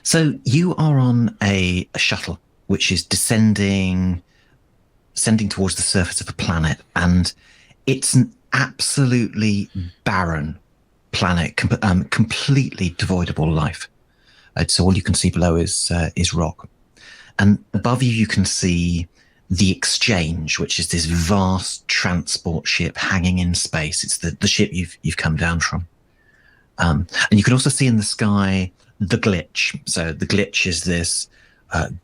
So you are on a shuttle, which is descending towards the surface of the planet, and it's an absolutely barren planet, completely devoid of all life. So all you can see below is rock, and above you can see the Exchange, which is this vast transport ship hanging in space. It's the ship you've come down from, and you can also see in the sky the Glitch. So the Glitch is this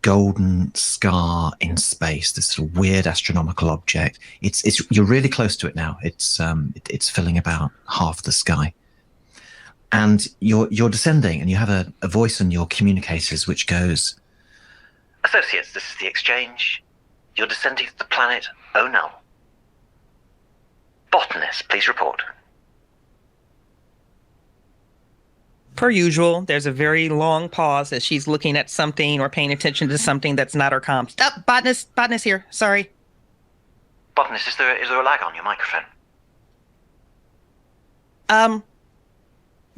golden scar in space, this sort of weird astronomical object. It's you're really close to it now. It's filling about half the sky. And you're descending, and you have a voice on your communicators which goes, "Associates, this is the Exchange. You're descending to the planet Onal. Botanist, please report." Per usual, there's a very long pause as she's looking at something or paying attention to something that's not her comms. Oh, botanist here. Sorry. Botanist, is there a lag on your microphone?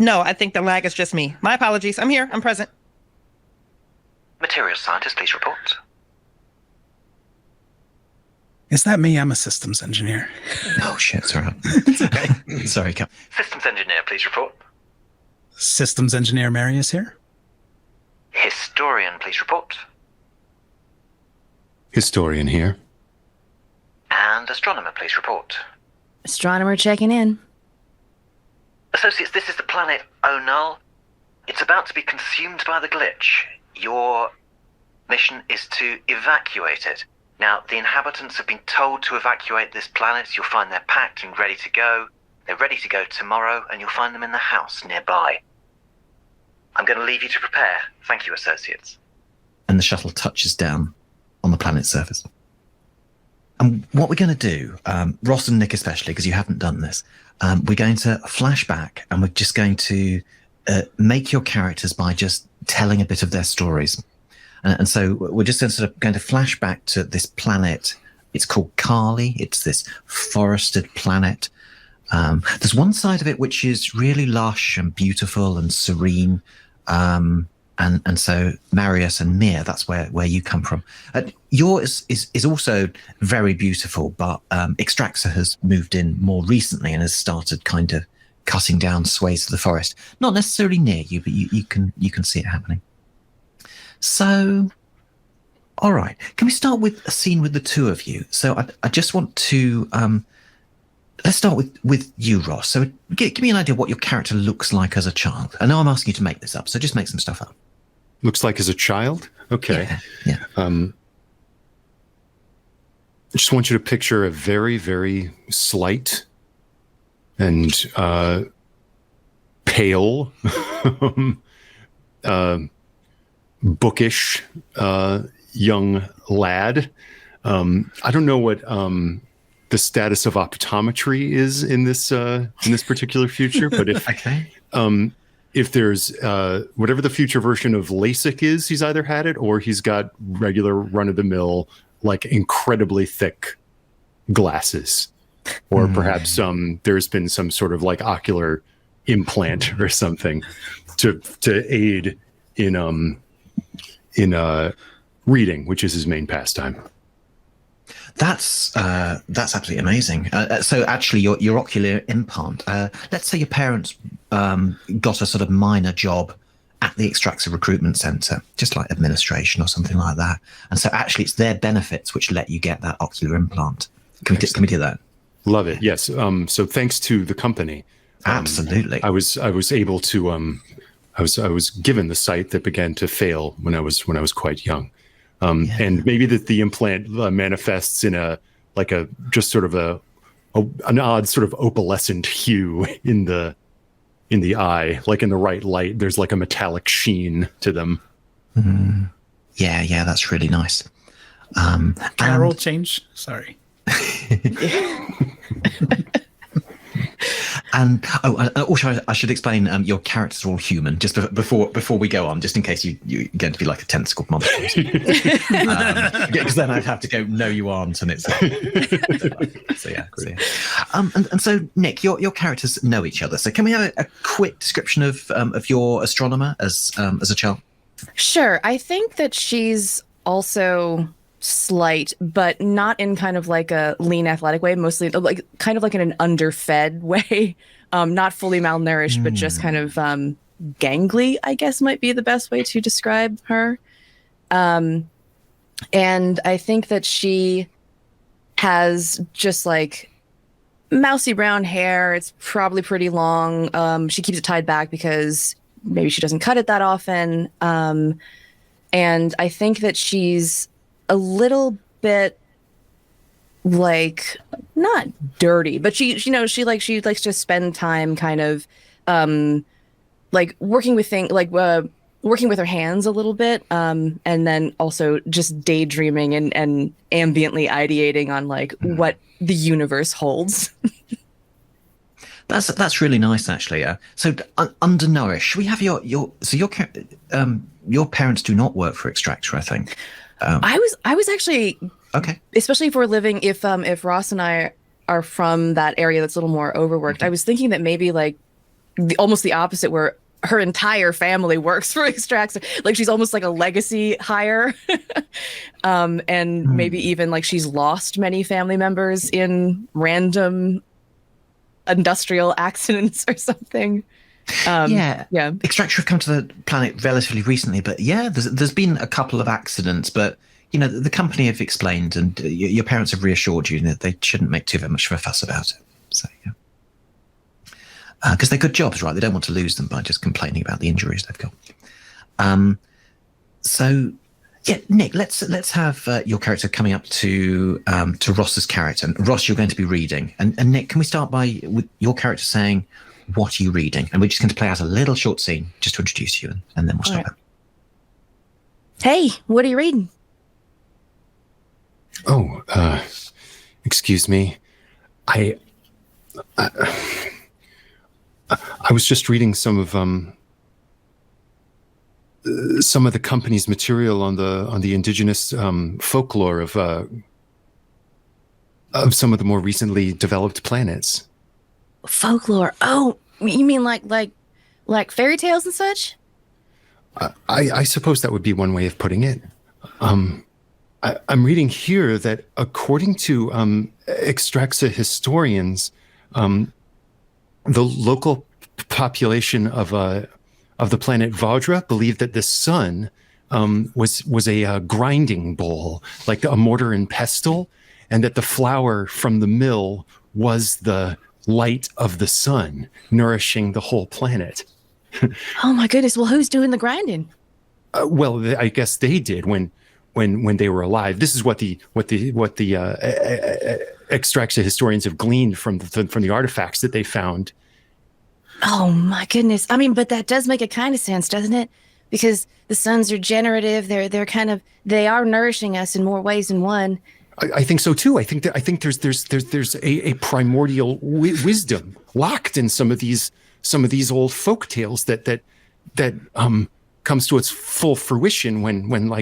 No, I think the lag is just me. My apologies. I'm here. I'm present. Materials scientist, please report. Is that me? I'm a systems engineer. Oh shit, sorry. It's okay. Sorry, Cupp. Systems engineer, please report. Systems engineer Marius here. Historian, please report. Historian here. And astronomer, please report. Astronomer checking in. Associates, this is the planet Onal. It's about to be consumed by the Glitch. Your mission is to evacuate it. Now, the inhabitants have been told to evacuate this planet. You'll find they're packed and ready to go. They're ready to go tomorrow, and you'll find them in the house nearby. I'm going to leave you to prepare. Thank you, Associates. And the shuttle touches down on the planet's surface. And what we're going to do, Ross and Nic especially, because you haven't done this, we're going to flash back, and we're just going to make your characters by just telling a bit of their stories. And so we're just sort of going to flash back to this planet. It's called Carly. It's this forested planet. There's one side of it which is really lush and beautiful and serene. And so Marius and Mia, that's where you come from. Yours is also very beautiful, but Extraxa has moved in more recently and has started kind of cutting down swathes of the forest. Not necessarily near you, but you can see it happening. So, all right. Can we start with a scene with the two of you? So I just want to let's start with you, Ross. So give me an idea of what your character looks like as a child. I know I'm asking you to make this up, so just make some stuff up. Looks like as a child? Okay. Yeah. I just want you to picture a very, very slight and pale, bookish young lad. I don't know what the status of optometry is in this particular future, but if Okay. If there's whatever the future version of LASIK is, he's either had it or he's got regular run-of-the-mill, like incredibly thick glasses, or perhaps there's been some sort of like ocular implant or something to aid in reading, which is his main pastime. That's absolutely amazing. So actually, your ocular implant. Let's say your parents got a sort of minor job at the Extraxa recruitment center, just like administration or something like that. And so actually, it's their benefits which let you get that ocular implant. Can we do that? Love it. Yes. So thanks to the company. Absolutely. I was able to. I was given the sight that began to fail when I was quite young. And maybe that the implant manifests in just sort of an odd sort of opalescent hue in the eye, like in the right light. There's like a metallic sheen to them. Yeah, that's really nice. Can I roll change? Sorry. And also, I should explain. Your characters are all human. Just before we go on, just in case you're going to be like a tentacled monster, because then I'd have to go. No, you aren't, and it's so yeah. And so Nic, your characters know each other. So can we have a quick description of your astronomer as a child? Sure. I think that she's also slight, but not in kind of like a lean athletic way, mostly like kind of like in an underfed way. Not fully malnourished, but just kind of gangly, I guess might be the best way to describe her. And I think that she has just like mousy brown hair. It's probably pretty long. She keeps it tied back because maybe she doesn't cut it that often. And I think that she's a little bit like not dirty, but she likes to spend time kind of like working with things like working with her hands a little bit, and then also just daydreaming and ambiently ideating on like what the universe holds. That's really nice, actually. So undernourished. Should we have your parents do not work for Extractor, I think. I was actually okay, especially if we're living if Ross and I are from that area that's a little more overworked. I was thinking that maybe like almost the opposite, where her entire family works for Extractor. Like she's almost like a legacy hire. And maybe even like she's lost many family members in random industrial accidents or something. Yeah. Extractor have come to the planet relatively recently, but yeah, there's been a couple of accidents, but you know, the company have explained, and your parents have reassured you that they shouldn't make too much of a fuss about it. So yeah. Because they're good jobs, right? They don't want to lose them by just complaining about the injuries they've got. So, yeah, Nic, let's have your character coming up to Ross's character. And Ross, you're going to be reading, and Nic, can we start with your character saying, "What are you reading?" And we're just going to play out a little short scene just to introduce you, and then we'll stop it. Hey, what are you reading? Oh, excuse me. I was just reading some of the company's material on the indigenous folklore of some of the more recently developed planets. Folklore. Oh, you mean like fairy tales and such? I suppose that would be one way of putting it. I'm reading here that according to Extraxa historians, the local population of the planet Vajra believed that the sun was a grinding bowl, like a mortar and pestle, and that the flour from the mill was the light of the sun, nourishing the whole planet. Oh my goodness! Well, who's doing the grinding? Well, I guess they did when they were alive. This is what the Extraxa historians have gleaned from the artifacts that they found. Oh my goodness! I mean, but that does make a kind of sense, doesn't it? Because the suns are generative. They are nourishing us in more ways than one. I think so too. I think there's a primordial wisdom locked in some of these old folk tales that comes to its full fruition when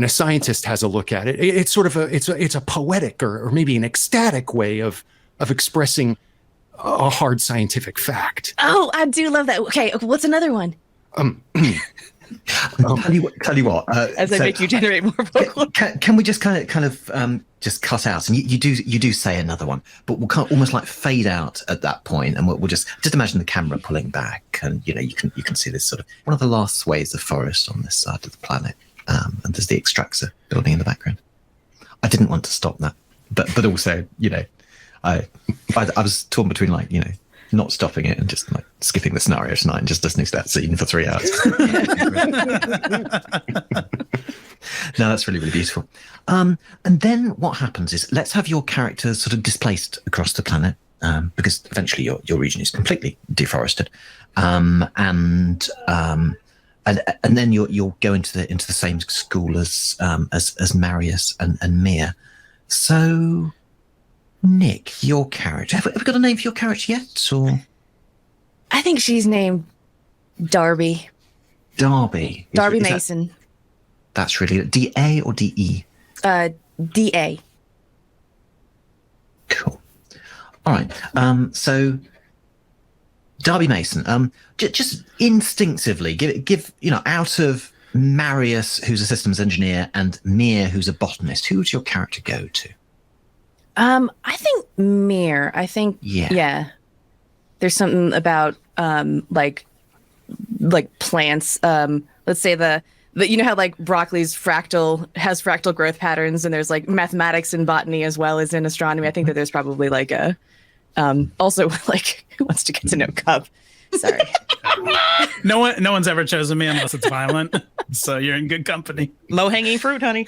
a scientist has a look at it. It's sort of a poetic or maybe an ecstatic way of expressing a hard scientific fact. Oh, I do love that. Okay, what's another one? Tell you what. As I make you generate more folklore. Can we just kind of just cut out? And you do say another one, but we'll kind of almost like fade out at that point, and we'll just imagine the camera pulling back, and you can see this sort of one of the last swathes of forest on this side of the planet, and there's the Extractor building in the background. I didn't want to stop that, but also I was torn between not stopping it and just like skipping the scenario tonight and just listening to that scene for 3 hours. No, that's really, really beautiful. And then what happens is let's have your characters sort of displaced across the planet, because eventually your region is completely deforested. And then you'll go into the same school as Marius and Mia. So Nic, your character. Have we got a name for your character yet? Or I think she's named Darby. Darby. Darby Mason. That's really D-A or D-E? D-A. Cool. All right. So Darby Mason, just instinctively give out of Marius, who's a systems engineer, and Mir, who's a botanist, who would your character go to? I think Mir. I think yeah. There's something about like plants. Let's say the you know how like broccoli's has fractal growth patterns, and there's like mathematics in botany as well as in astronomy. I think that there's probably like a also like who wants to get to know Cupp? Sorry. No one's ever chosen me unless it's violent. So you're in good company. Low hanging fruit, honey.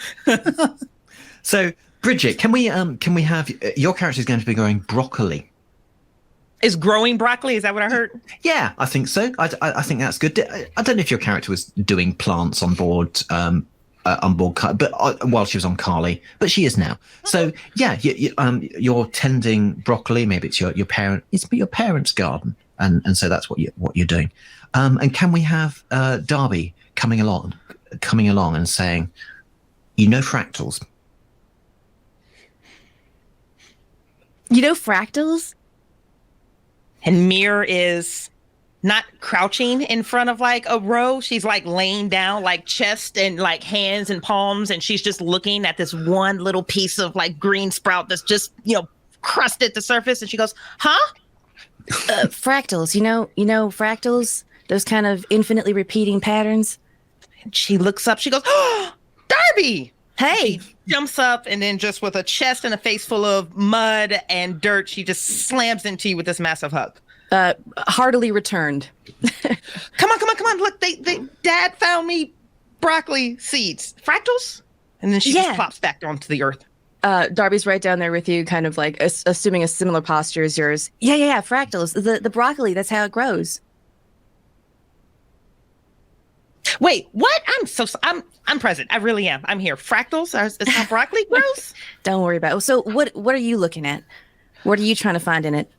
So Bridgett, can we have your character is going to be growing broccoli? Is growing broccoli? Is that what I heard? Yeah, I think so. I think that's good. I don't know if your character was doing plants on board, but while she was on Carly, but she is now. So yeah, you're tending broccoli. Maybe it's your parents' garden, and so that's what you're doing. And can we have Darby coming along and saying, fractals? Fractals? And Mir is not crouching in front of like a row. She's like laying down, like chest and like hands and palms. And she's just looking at this one little piece of like green sprout that's just, crusted the surface. And she goes, huh? Fractals, fractals, those kind of infinitely repeating patterns. And she looks up, she goes, oh, Darby! Hey! She jumps up and then just with a chest and a face full of mud and dirt, she just slams into you with this massive hug. Heartily returned. Come on. Look, Dad found me broccoli seeds. Fractals? And then she just plops back onto the earth. Darby's right down there with you, kind of like assuming a similar posture as yours. Yeah, fractals. The broccoli, that's how it grows. Wait, what? I'm present. I really am. I'm here. Fractals is how broccoli grows? Don't worry about it. So what are you looking at? What are you trying to find in it?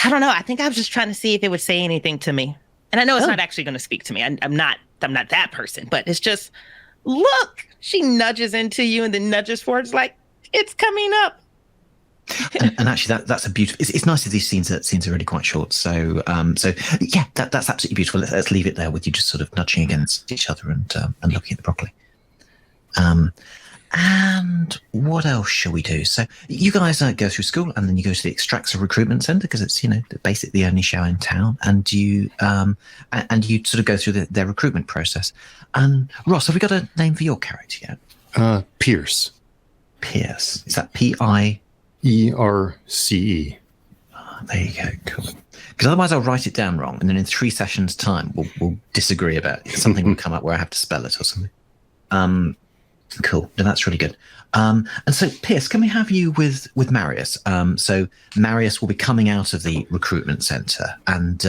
I don't know. I think I was just trying to see if it would say anything to me. And I know it's not actually going to speak to me. I'm not that person, but it's just, look, she nudges into you and then nudges forward. It's like, it's coming up. and actually that's a beautiful, it's nice that these scenes are really quite short. So yeah, that's absolutely beautiful. Let's leave it there with you just sort of nudging against each other and looking at the broccoli. And what else shall we do? So you guys go through school and then you go to the Extractor Recruitment Center because it's, basically the only show in town, and you sort of go through their recruitment process. And Ross, have we got a name for your character yet? Pierce. Pierce. Is that P-I? ERCE. Oh, there you go. Cool. Because otherwise I'll write it down wrong, and then in 3 sessions' time we'll disagree about it. Something will come up where I have to spell it or something. Cool. No, that's really good. And so, Pierce, can we have you with Marius? So Marius will be coming out of the recruitment center, and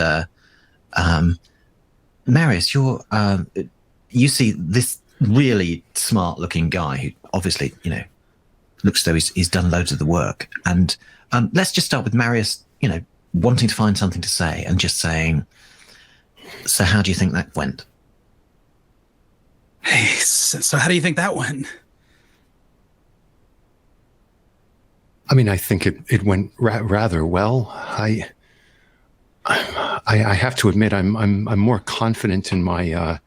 Marius, you see this really smart-looking guy who obviously, looks as though he's done loads of the work. And let's just start with Marius, wanting to find something to say and just saying, so how do you think that went? Hey, so how do you think that went? I mean, I think it went rather well. I have to admit, I'm more confident in my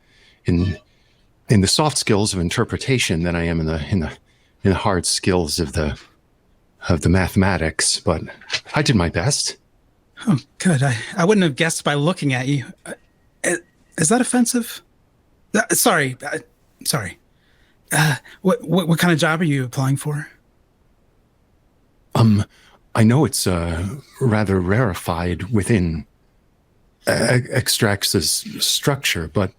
in the soft skills of interpretation than I am in the hard skills of the mathematics. But I did my best. Oh, good. I wouldn't have guessed by looking at you. Is that offensive? Sorry. What kind of job are you applying for? I know it's rather rarefied within Extract's structure, but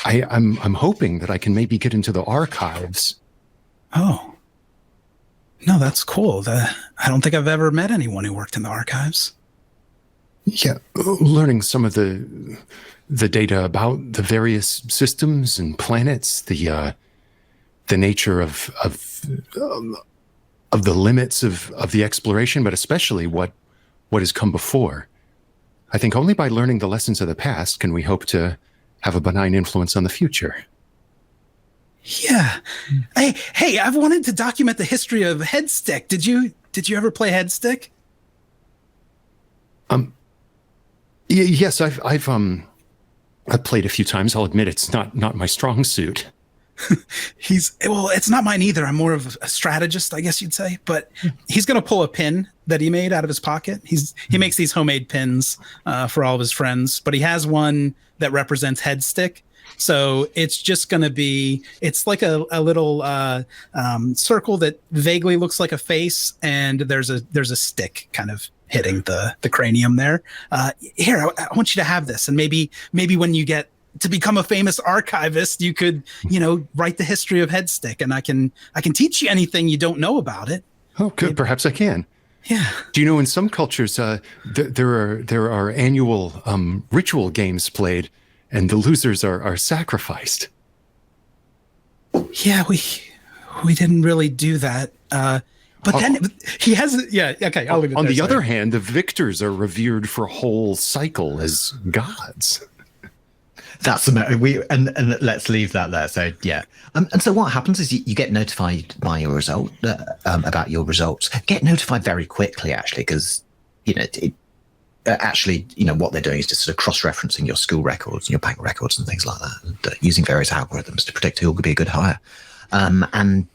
I'm hoping that I can maybe get into the archives. Oh. No, that's cool. I don't think I've ever met anyone who worked in the archives. Yeah, learning some of the data about the various systems and planets, the nature of the limits of the exploration, but especially what has come before. I think only by learning the lessons of the past can we hope to have a benign influence on the future. Yeah. Hey, I've wanted to document the history of Headstick. Did you ever play Headstick? Yes, I've played a few times. I'll admit it's not my strong suit. It's not mine either. I'm more of a strategist, I guess you'd say. But he's going to pull a pin that he made out of his pocket. He makes these homemade pins for all of his friends, but he has one that represents head stick. So it's just going to be, it's like a little circle that vaguely looks like a face, and there's a stick kind of hitting the cranium there. Here, I want you to have this, and maybe when you get to become a famous archivist, you could, write the history of Headstick, and I can teach you anything you don't know about it. Oh, good. Maybe. Perhaps I can. Yeah. Do you know, in some cultures, there are annual ritual games played, and the losers are sacrificed. Yeah, we didn't really do that. But then he has, yeah, okay, I'll leave it on there, the other hand, the victors are revered for a whole cycle as gods. That's and let's leave that there. So yeah, and so what happens is you get notified by your result about your results. Get notified very quickly, actually, because what they're doing is just sort of cross-referencing your school records and your bank records and things like that, and using various algorithms to predict who will be a good hire. And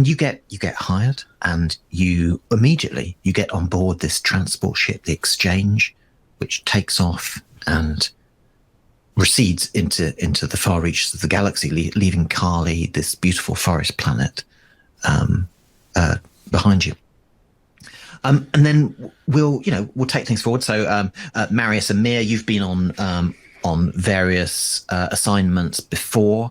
you get hired, and you immediately get on board this transport ship, the Exchange, which takes off and recedes into the far reaches of the galaxy, leaving Carly, this beautiful forest planet, behind you. And then we'll take things forward. So Marius and Mia, you've been on various assignments before.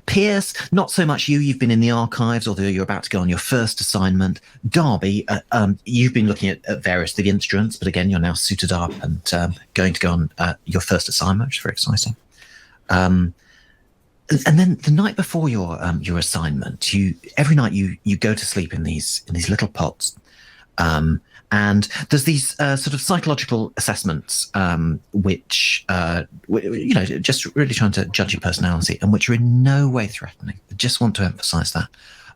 Pierce, not so much you. You've been in the archives, although you're about to go on your first assignment. Darby, you've been looking at various of the instruments, but again, you're now suited up and going to go on your first assignment, which is very exciting. And then the night before your assignment, every night you go to sleep in these little pods. And there's these sort of psychological assessments, which, just really trying to judge your personality, and which are in no way threatening. I just want to emphasize that,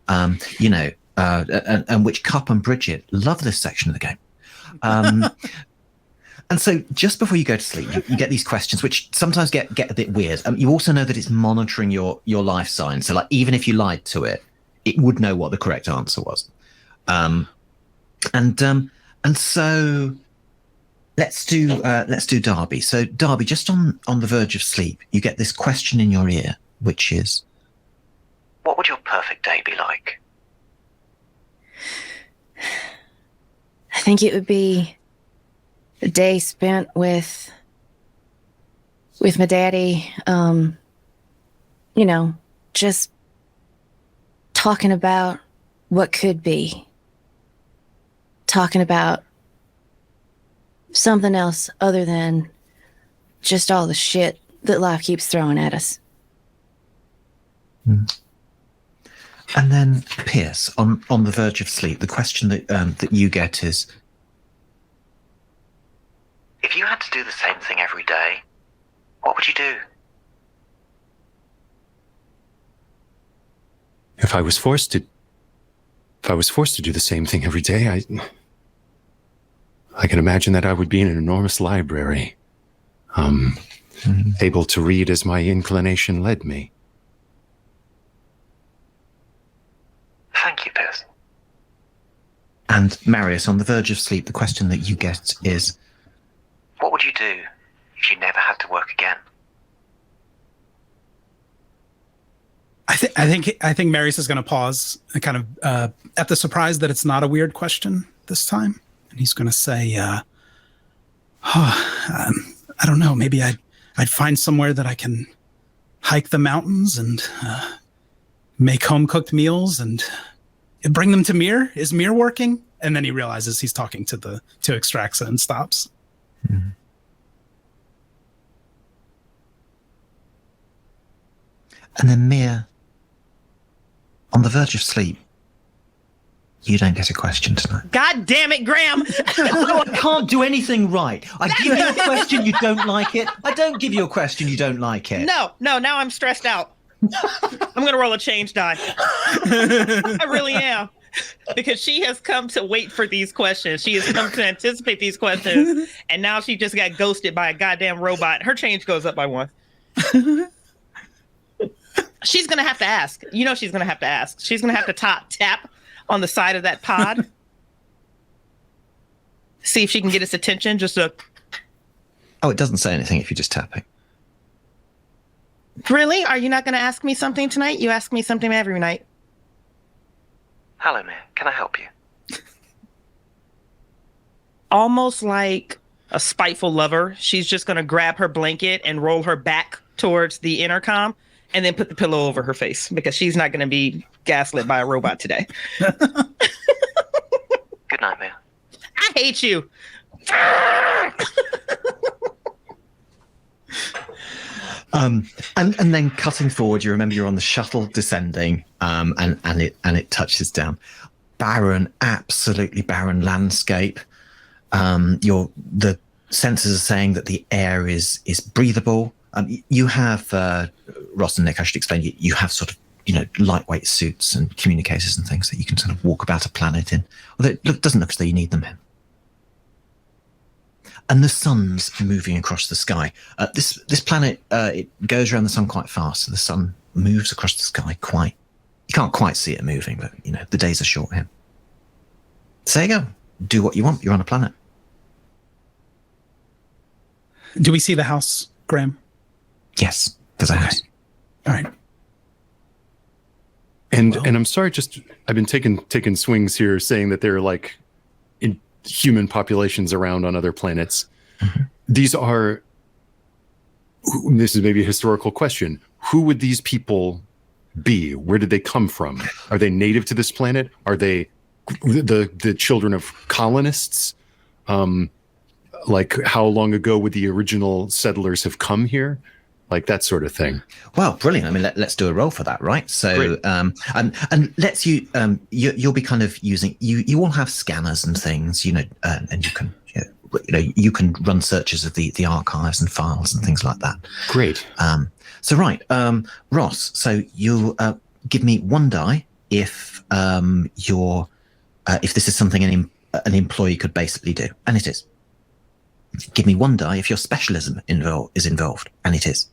and which Cupp and Bridgett love this section of the game. And so just before you go to sleep, you get these questions, which sometimes get a bit weird. You also know that it's monitoring your life sign. So like, even if you lied to it, it would know what the correct answer was. And so let's do Darby. So Darby, just on the verge of sleep, you get this question in your ear, which is, what would your perfect day be like? I think it would be a day spent with my daddy, just talking about what could be. Talking about something else other than just all the shit that life keeps throwing at us. And then Pierce, on the verge of sleep, the question that you get is, if you had to do the same thing every day, what would you do? If I was forced to do the same thing every day, I can imagine that I would be in an enormous library, able to read as my inclination led me. Thank you, Pierce. And Marius, on the verge of sleep, the question that you get is, what would you do if you never had to work again? I think Marius is going to pause and kind of at the surprise that it's not a weird question this time, and he's going to say, I don't know, maybe I'd find somewhere that I can hike the mountains and make home cooked meals and bring them to Mir. Is Mir working? And then he realizes he's talking to Extraxa and stops. Mm-hmm. And then Mir, on the verge of sleep, you don't get a question tonight. God damn it, Graham! No, I can't do anything right. I give you a question, you don't like it. I don't give you a question, you don't like it. No, now I'm stressed out. I'm gonna roll a change die. I really am. because she has come to wait for these questions. She has come to anticipate these questions, and now she just got ghosted by a goddamn robot. Her change goes up by 1. She's gonna have to ask. You know, she's gonna have to ask. She's gonna have to tap on the side of that pod, see if she can get its attention. Just a. Oh, it doesn't say anything if you're just tapping. Really? Are you not going to ask me something tonight? You ask me something every night. Hello, Mir. Can I help you? Almost like a spiteful lover, she's just going to grab her blanket and roll her back towards the intercom and then put the pillow over her face because she's not going to be gaslit by a robot today. Good night, Mir. I hate you. And then cutting forward, you remember you're on the shuttle descending, and it touches down. Barren, absolutely barren landscape. The sensors are saying that the air is breathable. You have Ross and Nic, I should explain. You have sort of lightweight suits and communicators and things that you can sort of walk about a planet in. Although it doesn't look as though you need them in. And the sun's moving across the sky. This planet, it goes around the sun quite fast, so the sun moves across the sky quite. You can't quite see it moving, but the days are short here. So there you go. Do what you want. You're on a planet. Do we see the house, Graham? Yes, there's a house. All right. And I'm sorry, I've been taking swings here, saying that they're like in human populations around on other planets. Mm-hmm. This is maybe a historical question. Who would these people be? Where did they come from? Are they native to this planet? Are they the children of colonists? Like how long ago would the original settlers have come here? Like that sort of thing. Well, brilliant. I mean, let's do a roll for that, right? So, and let's you'll be kind of using you all have scanners and things, and you can run searches of the archives and files and things like that. Great. So right, Ross. So you'll give me 1 die if if this is something an employee could basically do, and it is. Give me 1 die if your specialism is involved, and it is.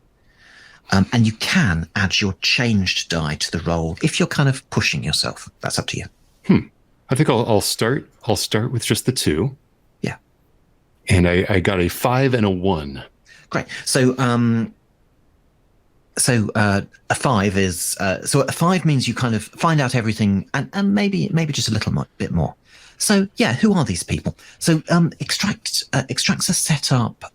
And you can add your changed die to the roll if you're kind of pushing yourself. That's up to you. I think I'll start with just the 2. Yeah. And I got a 5 and a 1. Great. So a 5 is a 5 means you kind of find out everything and maybe just a little bit more. So yeah, who are these people? So extracts are set up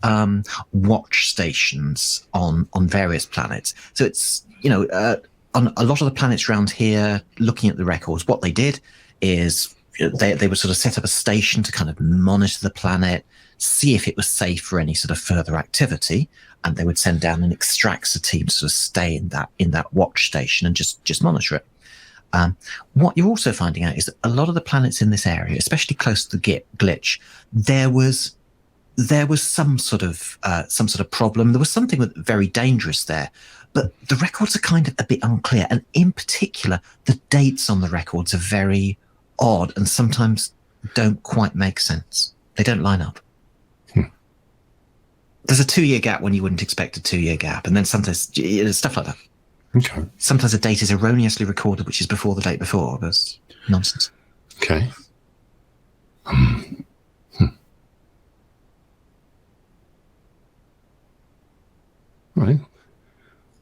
watch stations on various planets. So it's on a lot of the planets around here, looking at the records, what they did is they would sort of set up a station to kind of monitor the planet, see if it was safe for any sort of further activity, and they would send down an extractor team to sort of stay in that watch station and just monitor it. What you're also finding out is that a lot of the planets in this area, especially close to the glitch, there was some sort of problem. There was something very dangerous there, but the records are kind of a bit unclear, and in particular, the dates on the records are very odd and sometimes don't quite make sense. They don't line up. There's a 2-year gap when you wouldn't expect a 2-year gap, and then sometimes stuff like that. Okay. Sometimes a date is erroneously recorded, which is before the date before. That's nonsense. Okay. Right.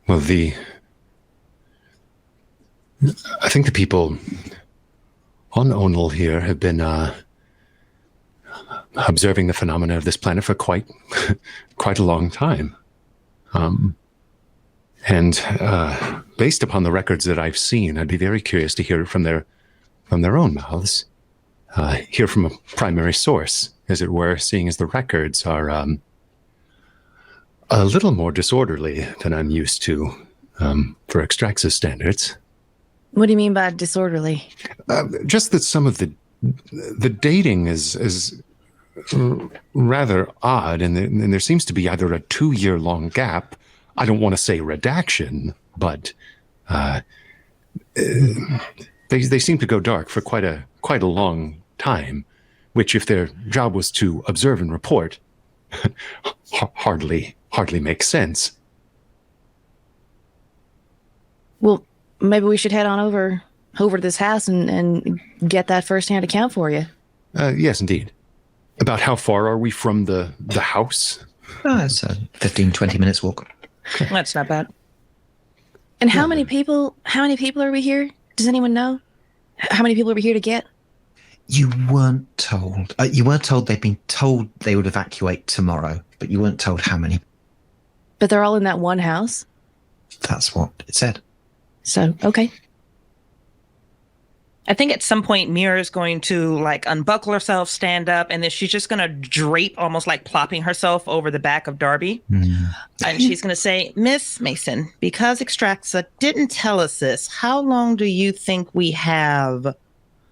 Well, I think the people on Onal here have been observing the phenomena of this planet for quite a long time. And based upon the records that I've seen, I'd be very curious to hear it from their own mouths, hear from a primary source, as it were, seeing as the records are a little more disorderly than I'm used to for Extraxis standards. What do you mean by disorderly? Just that some of the dating is rather odd, and there seems to be either a 2-year-long gap. I don't want to say redaction, but They seem to go dark for quite a long time, which, if their job was to observe and report, hardly makes sense. Well, maybe we should head on over to this house and get that first-hand account for you. Yes, indeed. About how far are we from the house? It's a 15, 20 minutes walk. That's not bad. And how many people are we here? Does anyone know? How many people are we here to get? You weren't told. You weren't told. They'd been told they would evacuate tomorrow, but you weren't told how many. But they're all in that one house? That's what it said. So, okay. I think at some point Mira is going to like unbuckle herself, stand up, and then she's just going to drape, almost like plopping herself over the back of Darby. And she's going to say, Miss Mason, because Extraxa didn't tell us this, how long do you think we have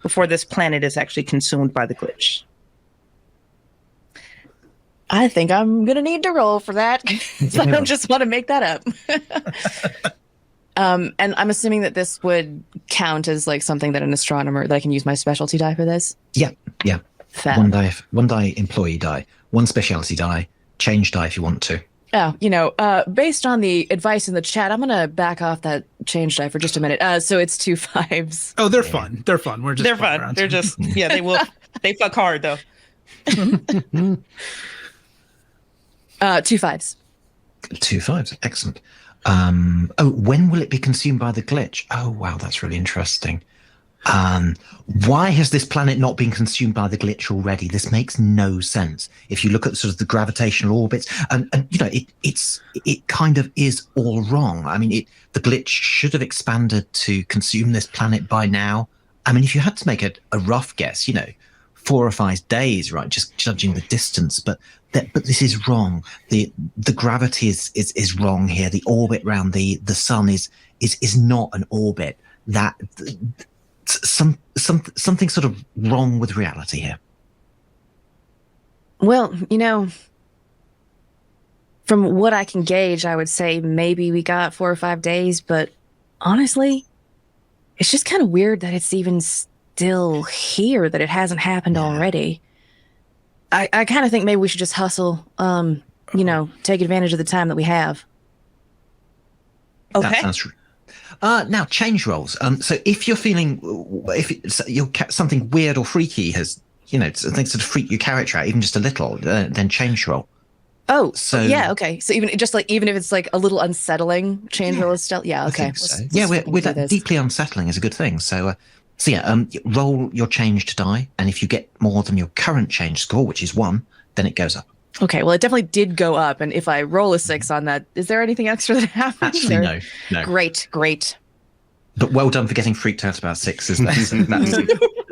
before this planet is actually consumed by the glitch? I think I'm going to need to roll for that. So I don't just want to make that up. And I'm assuming that this would count as like something that an astronomer, that I can use my specialty die for this? Yeah. Fab. One die employee die, one specialty die, change die if you want to. Oh, based on the advice in the chat, I'm going to back off that change die for just a minute. So it's 2 5s. Oh, they're fun. They're fun. They're fun. around. They're just, yeah, they fuck hard though. 2 5s. 2 5s. Excellent. When will it be consumed by the glitch? Oh, wow, that's really interesting. Why has this planet not been consumed by the glitch already? This makes no sense. If you look at sort of the gravitational orbits, and you know, it kind of is all wrong. I mean, the glitch should have expanded to consume this planet by now. I mean, if you had to make a rough guess, 4 or 5 days, right? Just judging the distance, but this is wrong. The gravity is wrong here. The orbit around the sun is not an orbit. That something sort of wrong with reality here. Well, from what I can gauge, I would say maybe we got 4 or 5 days, but honestly, it's just kind of weird that it's even still here, that it hasn't happened already. I kind of think maybe we should just hustle, take advantage of the time that we have. Okay. That sounds true. Now, change rolls. So if you're feeling, something weird or freaky has, something sort of freak your character out, even just a little, then change roll. Oh, so yeah, okay. So even if it's like a little unsettling, change roll is still, yeah, okay. So. We're deeply unsettling is a good thing. So roll your changed die, and if you get more than your current change score, which is 1, then it goes up. Okay, well, it definitely did go up, and if I roll a 6 on that, is there anything extra that happens? Actually, no. Great. But well done for getting freaked out about 6s.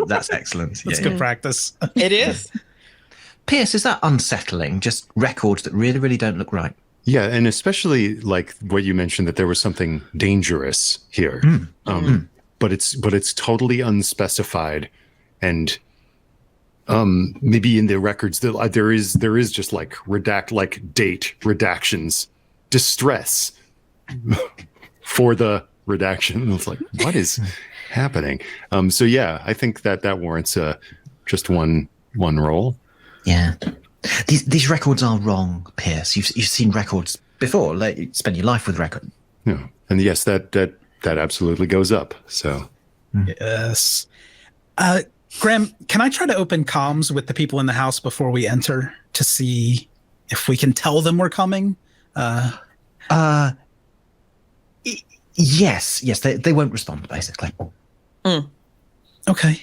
That's excellent. That's good practice. It is. Pierce, is that unsettling? Just records that really, really don't look right. Yeah, and especially like what you mentioned, that there was something dangerous here. But it's totally unspecified, and maybe in the records there is just like date redactions, distress for the redaction. It's like, what is happening? So yeah, I think that warrants just one roll. Yeah, these records are wrong, Pierce. You've seen records before. Like, you spend your life with record. Yeah, and yes, that absolutely goes up. So yes. Graham, can I try to open comms with the people in the house before we enter to see if we can tell them we're coming? Yes, they won't respond, basically. Okay.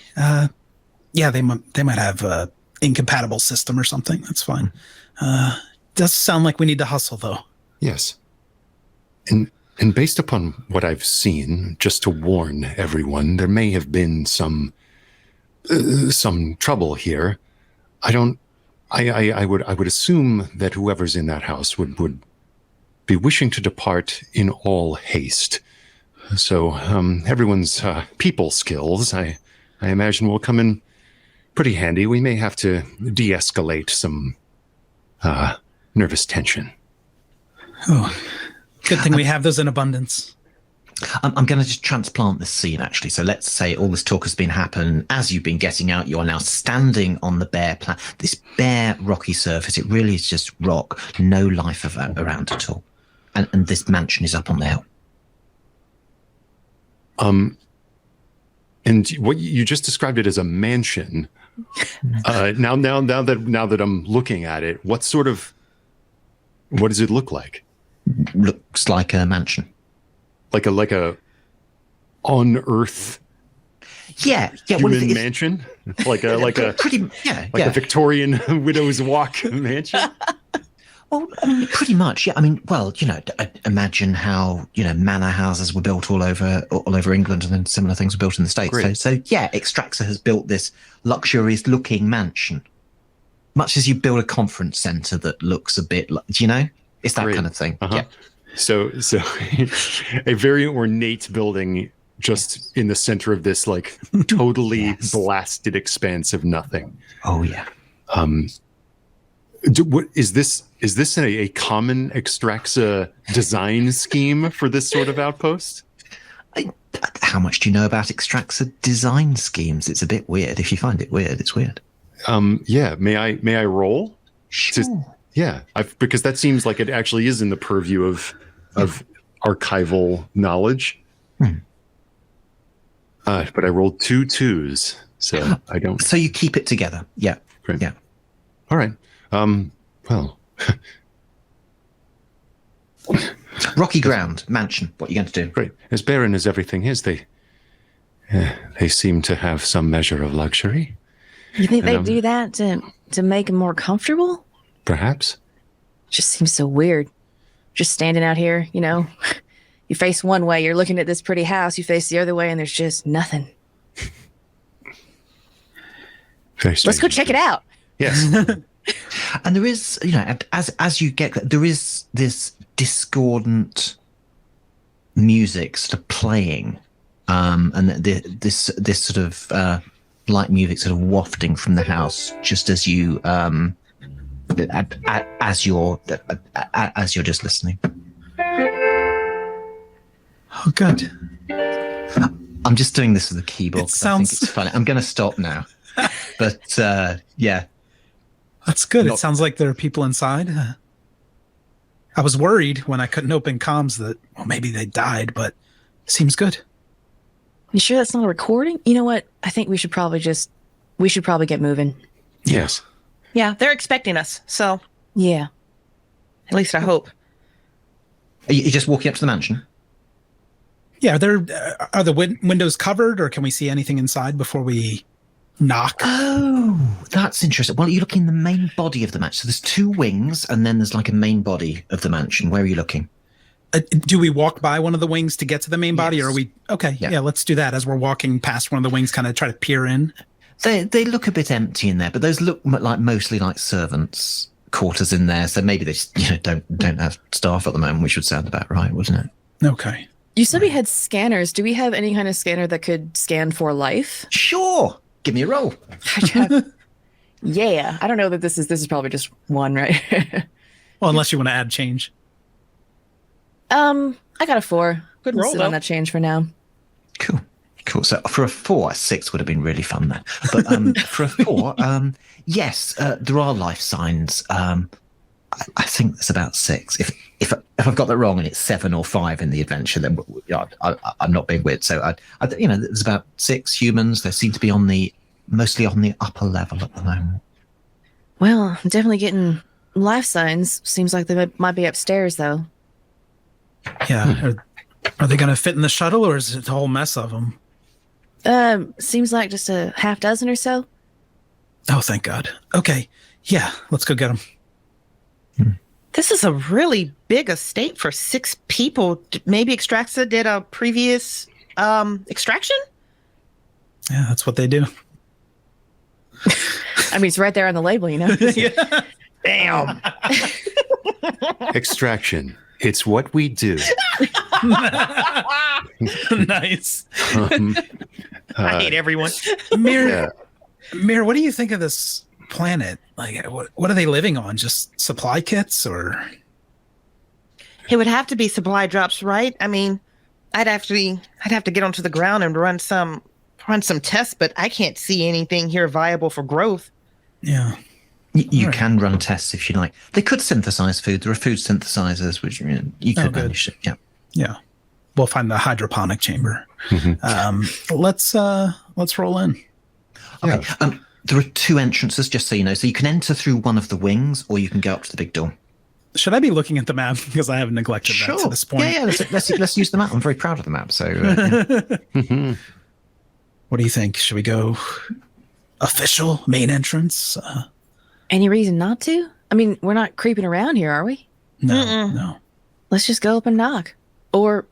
Yeah, they might have a incompatible system or something. That's fine. Does sound like we need to hustle, though. Yes. And based upon what I've seen, just to warn everyone, there may have been some trouble here. I would assume that whoever's in that house would be wishing to depart in all haste. So everyone's people skills, I imagine, will come in pretty handy. We may have to de-escalate some nervous tension. Oh, good thing we have those in abundance. I'm going to just transplant this scene, actually. So let's say all this talk has been happening. As you've been getting out, you are now standing on the this bare rocky surface. It really is just rock, no life around at all. And this mansion is up on the hill. And what you just described it as a mansion. Now that I'm looking at it, what does it look like? Looks like a mansion. Like a on Earth human mansion? Like a pretty a Victorian widow's walk mansion? Well, I mean, pretty much, yeah. I mean, well, imagine how manor houses were built all over England, and then similar things were built in the States. So yeah, Extraxa has built this luxurious-looking mansion, much as you build a conference centre that looks a bit like, it's that kind of thing. Uh-huh. Yeah. So a very ornate building just in the center of this like totally blasted expanse of nothing. Oh yeah. What is this? Is this a common Extraxa design scheme for this sort of outpost? How much do you know about Extraxa design schemes? It's a bit weird. If you find it weird, it's weird. Yeah. May I roll? Sure. Because that seems like it actually is in the purview of archival knowledge. But I rolled 2 2s, so I don't. So you keep it together. Yeah. Great. Yeah. All right. Well. Rocky ground, mansion. What are you going to do? Great. As barren as everything is, they seem to have some measure of luxury. You think they do that to make them more comfortable? Perhaps. Just seems so weird. Just standing out here, you face one way, you're looking at this pretty house, you face the other way, and there's just nothing. Very strange. Let's go check it out. Yes. And there is, as you get, there is this discordant music sort of playing, and this sort of light music sort of wafting from the house, just as you as you're just listening. Oh, good. I'm just doing this with the keyboard. It sounds... I think it's funny. I'm going to stop now. But yeah. That's good. It sounds like there are people inside. I was worried when I couldn't open comms that, maybe they died, but it seems good. You sure that's not a recording? You know what? I think we should probably get moving. Yes. Yeah, they're expecting us, so Yeah. at least I hope. Are you just walking up to the mansion? Yeah, are the windows covered, or can we see anything inside before we knock? Oh, that's interesting. Well, you're looking the main body of the mansion. So there's 2 wings, and then there's like a main body of the mansion. Where are you looking? Do we walk by one of the wings to get to the main body, Yes. or are we... Okay, Yeah. yeah, let's do that. As we're walking past one of the wings, kind of try to peer in. They look a bit empty in there, but those look like mostly like servants' quarters in there. So maybe they just don't have staff at the moment, which would sound about right, wouldn't it? Okay. You said we had scanners. Do we have any kind of scanner that could scan for life? Sure. Give me a roll. Yeah. I don't know that this is probably just one, right? Well, unless you want to add change. I got a 4. Good I'll roll, sit though. on that change for now. Cool. So for a 4, a 6 would have been really fun there. But for a 4, yes, there are life signs. I think there's about 6. If I've got that wrong and it's 7 or 5 in the adventure, then I'm not being weird. So there's about 6 humans. They seem to be mostly on the upper level at the moment. Well, I'm definitely getting life signs. Seems like they might be upstairs, though. Yeah. Are they going to fit in the shuttle, or is it a whole mess of them? Seems like just a half dozen or so. Oh, thank God. Okay. Yeah, let's go get them. This is a really big estate for 6 people. Maybe Extraxa did a previous extraction? Yeah, that's what they do. I mean, it's right there on the label, Yeah. Damn. Extraction. It's what we do. Nice. I hate everyone. Mir, what do you think of this planet? Like, what are they living on? Just supply kits, or? It would have to be supply drops, right? I mean, I'd have to get onto the ground and run some tests, but I can't see anything here viable for growth. Yeah. You can run tests if you like. They could synthesize food. There are food synthesizers, which you could manage it. Yeah. Yeah. We'll find the hydroponic chamber. Let's roll in. Okay. There are 2 entrances, just so you know. So you can enter through one of the wings, or you can go up to the big door. Should I be looking at the map because I have neglected that to this point? Yeah. Let's use the map. I'm very proud of the map. So, What do you think? Should we go official main entrance? Any reason not to? I mean, we're not creeping around here, are we? No. Let's just go up and knock. Or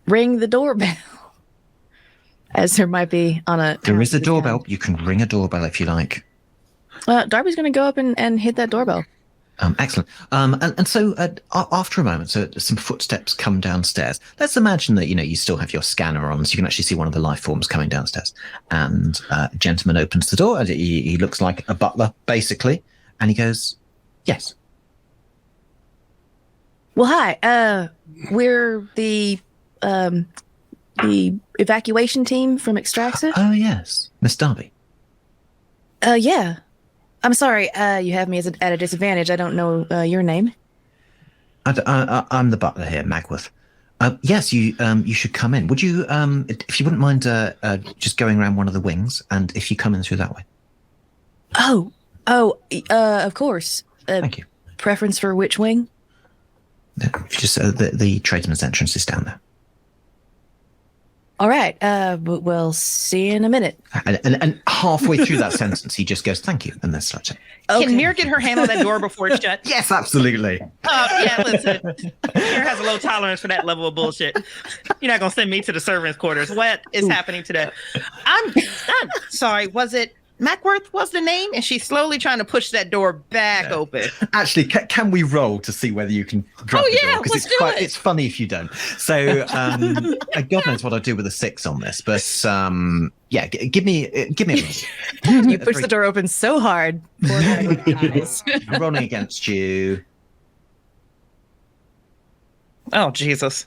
ring the doorbell. As there might be on a... There is a doorbell. You can ring a doorbell if you like. Darby's going to go up and hit that doorbell. Excellent. And so after a moment, so some footsteps come downstairs. Let's imagine that, you still have your scanner on, so you can actually see one of the life forms coming downstairs. And a gentleman opens the door, and he looks like a butler, basically. And he goes, yes. Well, hi. We're the evacuation team from Extraxa. Oh, yes. Miss Darby. Yeah. I'm sorry, you have me at a disadvantage. I don't know your name. I'm the butler here, Magworth. Yes, you should come in. Would you, if you wouldn't mind, just going around one of the wings, and if you come in through that way. Oh, of course. Thank you. Preference for which wing? Just the tradesman's entrance is down there. All right. We'll see you in a minute. And halfway through that sentence, he just goes, "Thank you," and then starts it. Okay. Can Mir get her hand on that door before it's shut? Yes, absolutely. Yeah, listen. Mir has a low tolerance for that level of bullshit. You're not gonna send me to the servants' quarters. What is happening today? I'm sorry. Was it Mackworth was the name? And she's slowly trying to push that door back open. Actually, can we roll to see whether you can drop the door? Because it's funny if you don't. So God knows what I'd do with a 6 on this, but yeah, give me a roll. You push the door open so hard. I'm rolling against you. Oh, Jesus.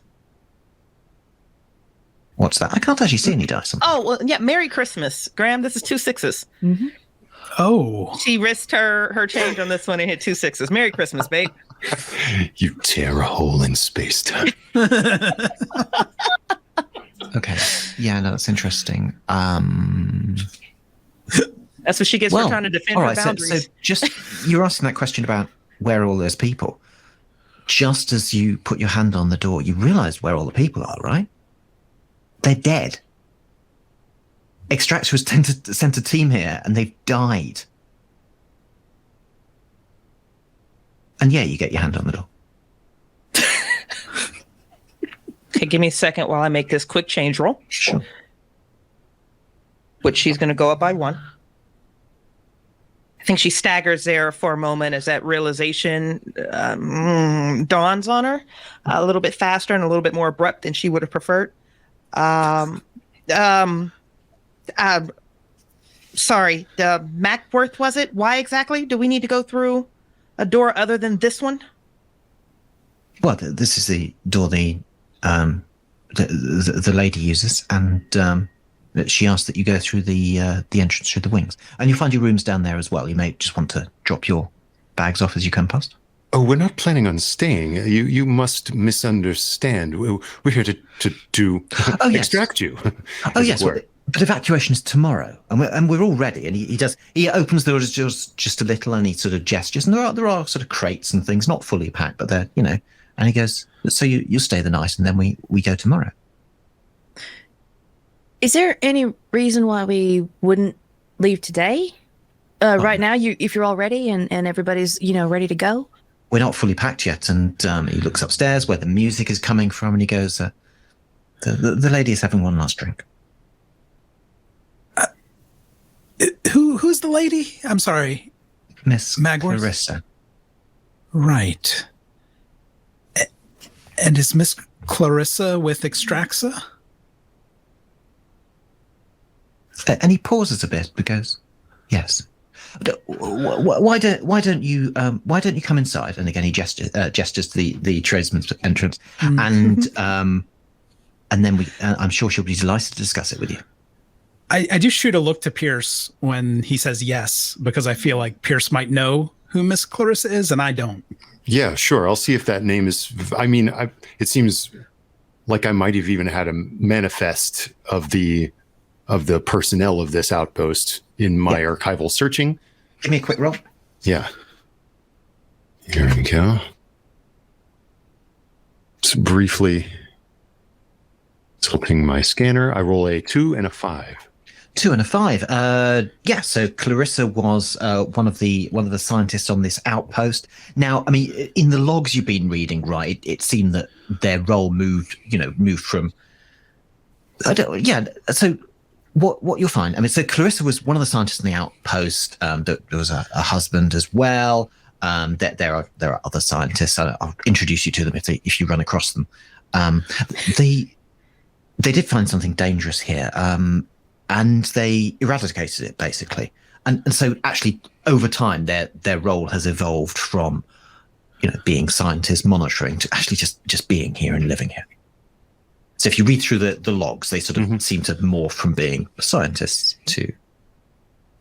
What's that? I can't actually see any dice. Oh, well, yeah. Merry Christmas, Graham. This is 2 6s. Mm-hmm. Oh. She risked her change on this one and hit 2 6s. Merry Christmas, babe. You tear a hole in space-time. Okay. Yeah, no, that's interesting. That's what she gets for trying to defend her boundaries. So just, you're asking that question about where are all those people. Just as you put your hand on the door, you realize where all the people are, right? They're dead. Extraxa was sent a team here, and they've died. And yeah, you get your hand on the door. Okay, give me a second while I make this quick change roll. Sure. Which she's going to go up by 1. I think she staggers there for a moment as that realization dawns on her a little bit faster and a little bit more abrupt than she would have preferred. Sorry, the Mackworth, was it? Why exactly do we need to go through a door other than this one? Well, this is the door the lady uses, and she asked that you go through the entrance through the wings, and you'll find your rooms down there as well. You may just want to drop your bags off as you come past. Oh, we're not planning on staying. You must misunderstand. We're here to extract you. Oh yes, but evacuation is tomorrow, and we're all ready. And he opens the doors just a little, and he sort of gestures, and there are sort of crates and things, not fully packed, but they're And he goes, "So you'll stay the night, and then we go tomorrow." Is there any reason why we wouldn't leave today? Right now, if you're all ready and everybody's ready to go. We're not fully packed yet, and he looks upstairs where the music is coming from, and he goes, the lady is having one last drink. Who's the lady? I'm sorry. Miss Magworth? Clarissa. Right. And is Miss Clarissa with Extraxa? And he pauses a bit but goes, yes. Why don't you come inside? And again, he gestures the tradesman's entrance, and and then I'm sure she'll be delighted to discuss it with you. I do shoot a look to Pierce when he says yes, because I feel like Pierce might know who Miss Clarissa is, and I don't. Yeah, sure. I'll see if that name is. I mean, it seems like I might have even had a manifest of the personnel of this outpost in my archival searching. Give me a quick roll. Yeah. Here we go. Just briefly tilting my scanner. I roll a 2 and a 5. 2 and a 5. Yeah. So Clarissa was one of the scientists on this outpost. Now, I mean, in the logs you've been reading, right? It seemed that their role moved from. So what you'll find. I mean, so Clarissa was one of the scientists on the outpost. There was a husband as well. There are other scientists. I'll introduce you to them if you run across them. They did find something dangerous here. And they eradicated it, basically. And so actually over time their role has evolved from being scientists monitoring to actually just being here and living here. So if you read through the logs, they sort of seem to morph from being scientists to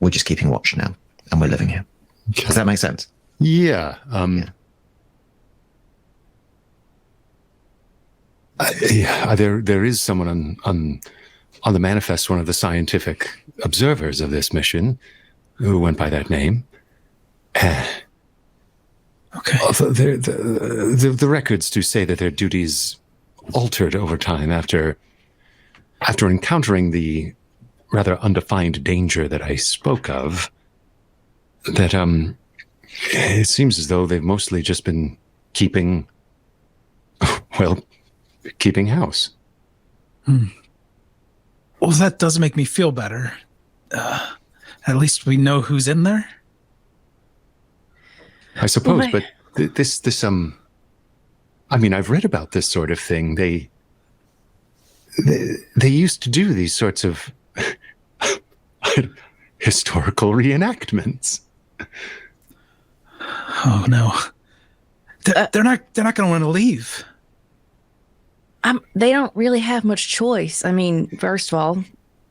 we're just keeping watch now and we're living here. Okay. Does that make sense? Yeah. There is someone on the manifest, one of the scientific observers of this mission, who went by that name. Okay. The records do say that their duties altered over time after encountering the rather undefined danger that I spoke of. That it seems as though they've mostly just been keeping house. Well, that does make me feel better. At least we know who's in there. I suppose, but this I mean, I've read about this sort of thing. They used to do these sorts of historical reenactments. Oh no. They're not going to want to leave. They don't really have much choice. I mean, first of all,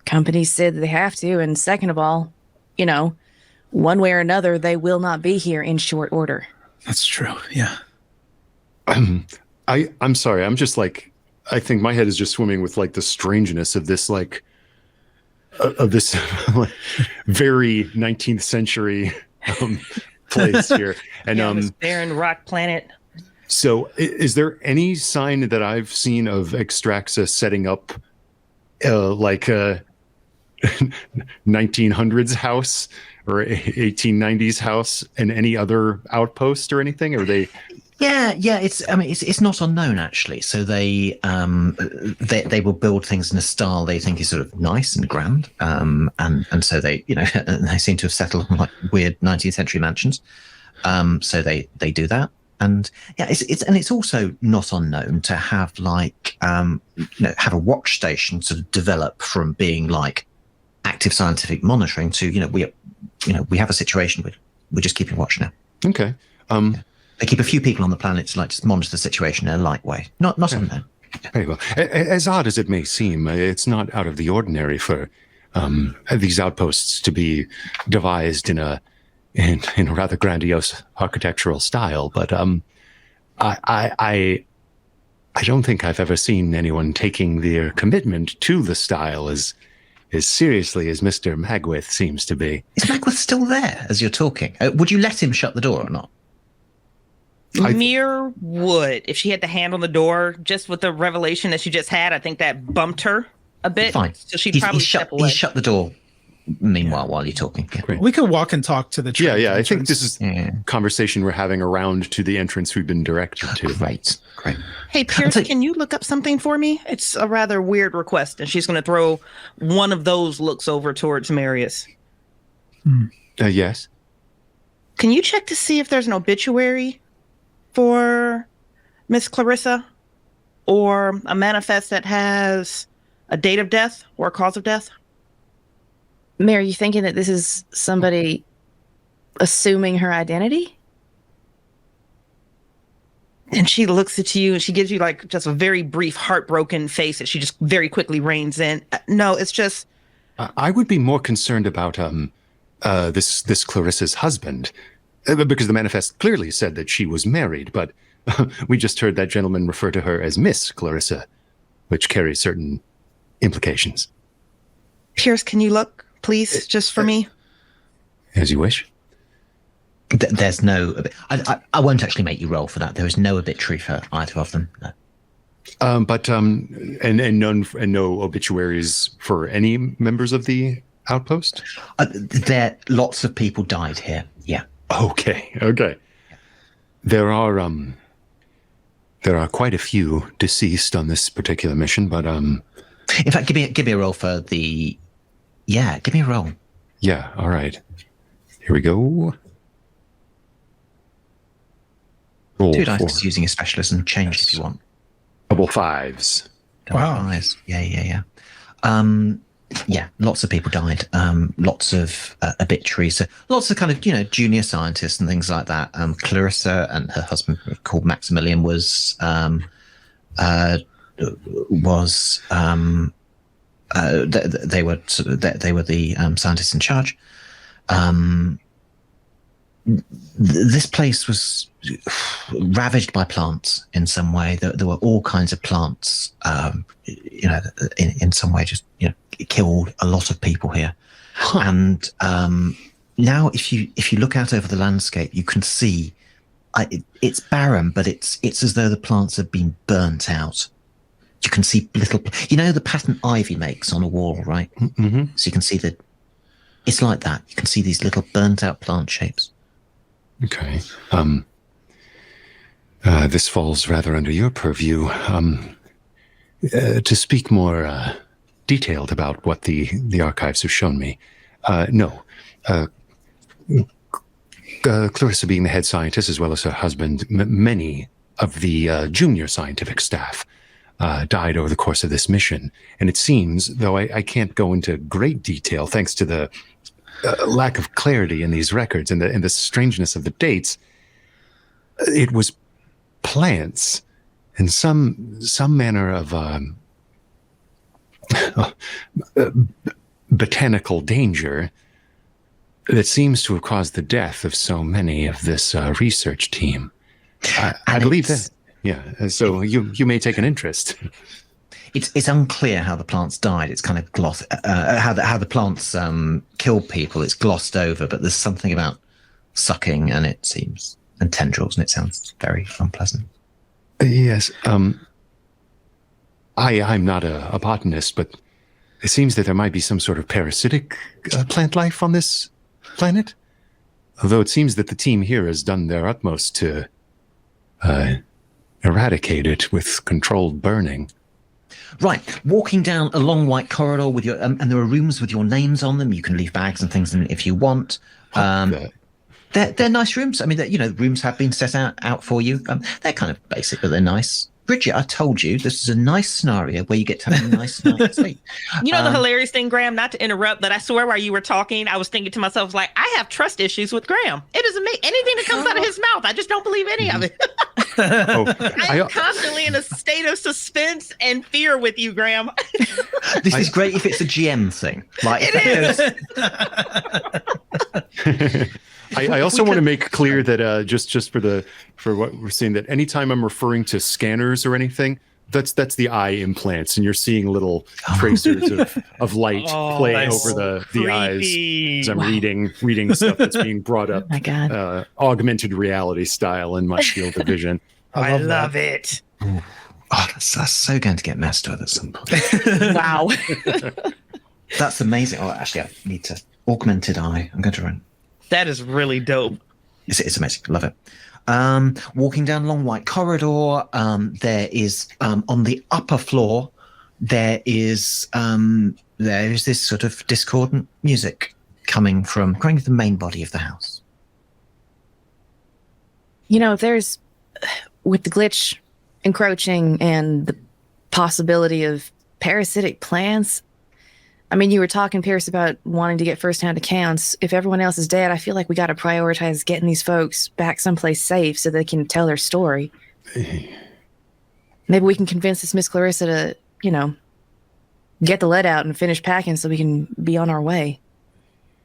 companies said that they have to, and second of all, one way or another, they will not be here in short order. That's true. Yeah. I'm sorry. I'm just like, I think my head is just swimming with like the strangeness of this, like, of this like, very 19th century place here. And this barren rock planet. So is there any sign that I've seen of Extraxa setting up like a 1900s house or 1890s house in any other outpost or anything? Or they? Yeah. It's not unknown actually. So they will build things in a style they think is sort of nice and grand. And so they they seem to have settled on like weird 19th century mansions. So they do that. And yeah, it's also not unknown to have like have a watch station sort of develop from being like active scientific monitoring to we have a situation we're just keeping watch now. Okay. They keep a few people on the planet to like just monitor the situation in a light way. Not unknown. Very well. As odd as it may seem, it's not out of the ordinary for these outposts to be devised in a rather grandiose architectural style, but I don't think I've ever seen anyone taking their commitment to the style as seriously as Mr. Magwith seems to be. Is Magwith still there as you're talking? Would you let him shut the door or not? Mir would, if she had the hand on the door, just with the revelation that she just had. I think that bumped her a bit. Fine. So she'd probably step away. He's shut the door. Meanwhile, while you're talking, we could walk and talk to the train. Yeah. I think this is conversation we're having around to the entrance we've been directed to. Great. Hey, Pierce, can you look up something for me? It's a rather weird request, and she's going to throw one of those looks over towards Marius. Yes. Can you check to see if there's an obituary for Miss Clarissa, or a manifest that has a date of death or a cause of death? Mary, you thinking that this is somebody assuming her identity? And she looks at you and she gives you like just a very brief, heartbroken face that she just very quickly reins in. No, it's just. I would be more concerned about this Clarissa's husband, because the manifest clearly said that she was married, but we just heard that gentleman refer to her as Miss Clarissa, which carries certain implications. Pierce, can you look, please, just for me? As you wish. There's no. I won't actually make you roll for that. There is no obituary for either of them. No. And no obituaries for any members of the outpost. There, lots of people died here. Yeah. Okay. There are quite a few deceased on this particular mission, but in fact, give me a roll for the. Yeah, give me a roll. Yeah. All right. Here we go. Roll 2 dice using a specialism. Change if you want. Double fives. Wow. Fives. Yeah. Yeah, lots of people died. Lots of obituaries. So lots of kind of junior scientists and things like that. Clarissa and her husband, called Maximilian, they were the scientists in charge. This place was ravaged by plants in some way. There were all kinds of plants, in some way, just it killed a lot of people here. Huh. And now, if you look out over the landscape, you can see it's barren, but it's as though the plants have been burnt out. You can see little, the pattern ivy makes on a wall, right? Mm-hmm. So you can see that it's like that. You can see these little burnt out plant shapes. Okay. This falls rather under your purview. To speak more detailed about what the archives have shown me, no. Clarissa being the head scientist, as well as her husband, many of the junior scientific staff died over the course of this mission. And it seems, though I can't go into great detail, thanks to the lack of clarity in these records and the strangeness of the dates, it was plants and some manner of botanical danger that seems to have caused the death of so many of this research team. I believe that. Yeah. So you may take an interest. It's unclear how the plants died. It's kind of glossed, how the plants killed people. It's glossed over, but there's something about sucking, and it seems, and tendrils, and it sounds very unpleasant. Yes. I'm not a botanist, but it seems that there might be some sort of parasitic plant life on this planet. Although it seems that the team here has done their utmost to eradicate it with controlled burning. Right, walking down a long white corridor with your, and there are rooms with your names on them. You can leave bags and things in if you want. They're nice rooms. I mean, rooms have been set out for you. They're kind of basic, but they're nice. Bridgett, I told you this is a nice scenario where you get to have a nice night's sleep. The hilarious thing, Graham, not to interrupt, but I swear while you were talking, I was thinking to myself, like, I have trust issues with Graham. It doesn't make anything that comes out of his mouth. I just don't believe any of it. I'm constantly in a state of suspense and fear with you, Graham. This is great if it's a GM thing. Like, it is. I also want to make clear that just for what we're seeing, that anytime I'm referring to scanners or anything, that's the eye implants, and you're seeing little tracers of light play over the eyes as I'm reading the stuff that's being brought up. Oh my God. Augmented reality style in my field of vision. I love it. Oh, that's so going to get messed with at some point. Wow. That's amazing. Oh, actually, I need to augmented eye. I'm going to run. That is really dope. It's amazing. Love it. Walking down a long white corridor, there is on the upper floor, there is this sort of discordant music coming from the main body of the house. There's, with the glitch encroaching and the possibility of parasitic plants. I mean, you were talking, Pierce, about wanting to get first-hand accounts. If everyone else is dead, I feel like we got to prioritize getting these folks back someplace safe so they can tell their story. Maybe we can convince this Miss Clarissa to, get the lead out and finish packing so we can be on our way.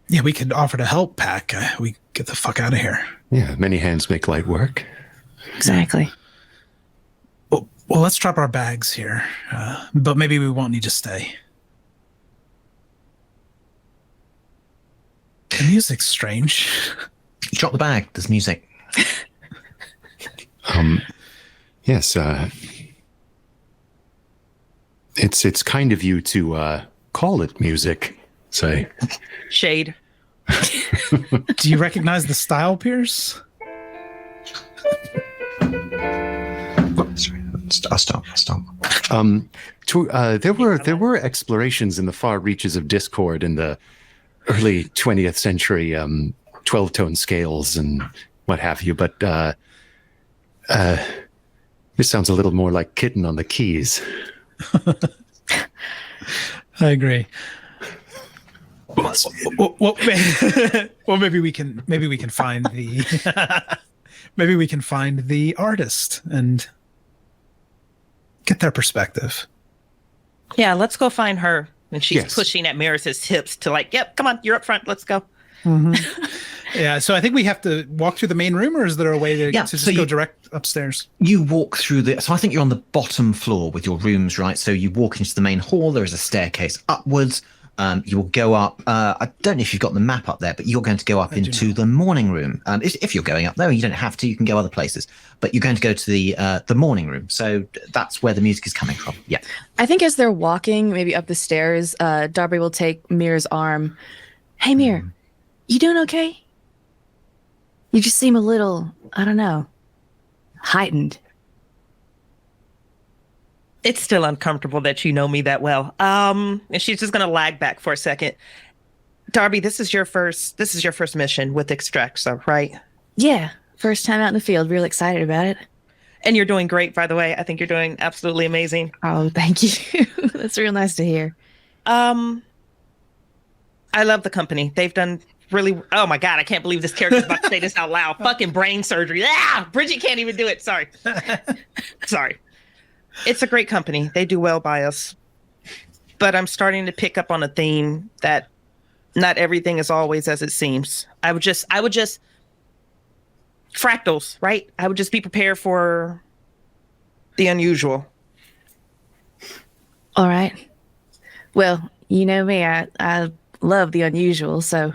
Yeah, we could offer to help pack. We get the fuck out of here. Yeah, many hands make light work. Exactly. Well, let's drop our bags here, but maybe we won't need to stay. The music's strange. You drop the bag. There's music. Yes. It's kind of you to call it music. Say. Shade. Do you recognize the style, Pierce? Sorry, I'll stop. There were explorations in the far reaches of Discord in the early 20th century, 12-tone scales and what have you, but this sounds a little more like Kitten on the Keys. I agree. Well, maybe we can find the maybe we can find the artist and get their perspective. Yeah, let's go find her. And she's Yes. pushing at Marius's hips to yep, come on, you're up front, let's go. Mm-hmm. Yeah, so I think we have to walk through the main room, or is there a way to just so go direct upstairs? You walk through so I think you're on the bottom floor with your rooms, right? So you walk into the main hall. There is a staircase upwards. You will go up. I don't know if you've got the map up there, but you're going to go up into the morning room. If you're going up there, you don't have to. You can go other places, but you're going to go to the morning room. So that's where the music is coming from. Yeah. I think as they're walking, maybe up the stairs, Darby will take Mir's arm. Hey, Mir, you doing okay? You just seem a little, I don't know, heightened. It's still uncomfortable that you know me that well. And she's just gonna lag back for a second. Darby, this is your first mission with Extraxa, right? Yeah, first time out in the field. Real excited about it. And you're doing great, by the way. I think you're doing absolutely amazing. Oh, thank you. That's real nice to hear. I love the company. They've done really. Oh my god, I can't believe this character's about to say this out loud. Fucking brain surgery. Ah, Bridgett can't even do it. Sorry. Sorry. It's a great company. They do well by us. But I'm starting to pick up on a theme that not everything is always as it seems. I would just fractals, right? I would just be prepared for the unusual. All right. Well, you know me, I love the unusual, so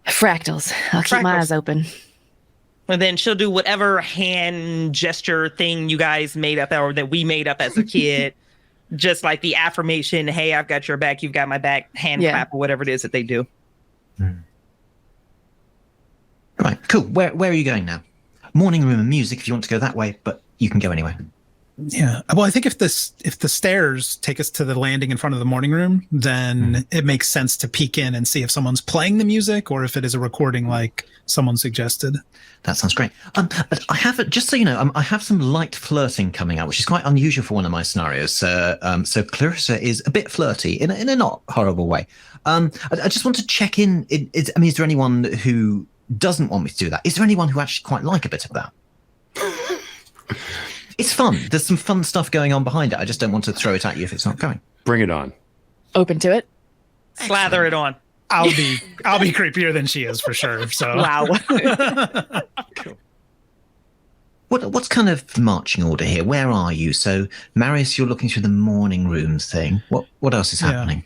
fractals. I'll keep my eyes open. And then she'll do whatever hand gesture thing you guys made up or that we made up as a kid. Just like the affirmation, hey, I've got your back, you've got my back, hand clap or whatever it is that they do. Right, cool. Where are you going now? Morning room and music if you want to go that way, but you can go anywhere. Yeah. Well, I think if the stairs take us to the landing in front of the morning room, then it makes sense to peek in and see if someone's playing the music or if it is a recording like someone suggested. That sounds great. But I have, just so you know, I have some light flirting coming out, which is quite unusual for one of my scenarios. So Clarissa is a bit flirty in a not horrible way. I just want to check in. Is there anyone who doesn't want me to do that? Is there anyone who actually quite like a bit of that? It's fun. There's some fun stuff going on behind it. I just don't want to throw it at you if it's not going. Bring it on. Open to it. Slather it on. I'll be creepier than she is for sure. So Wow. Cool. What's kind of marching order here? Where are you? So Marius, you're looking through the morning room thing. What else is happening?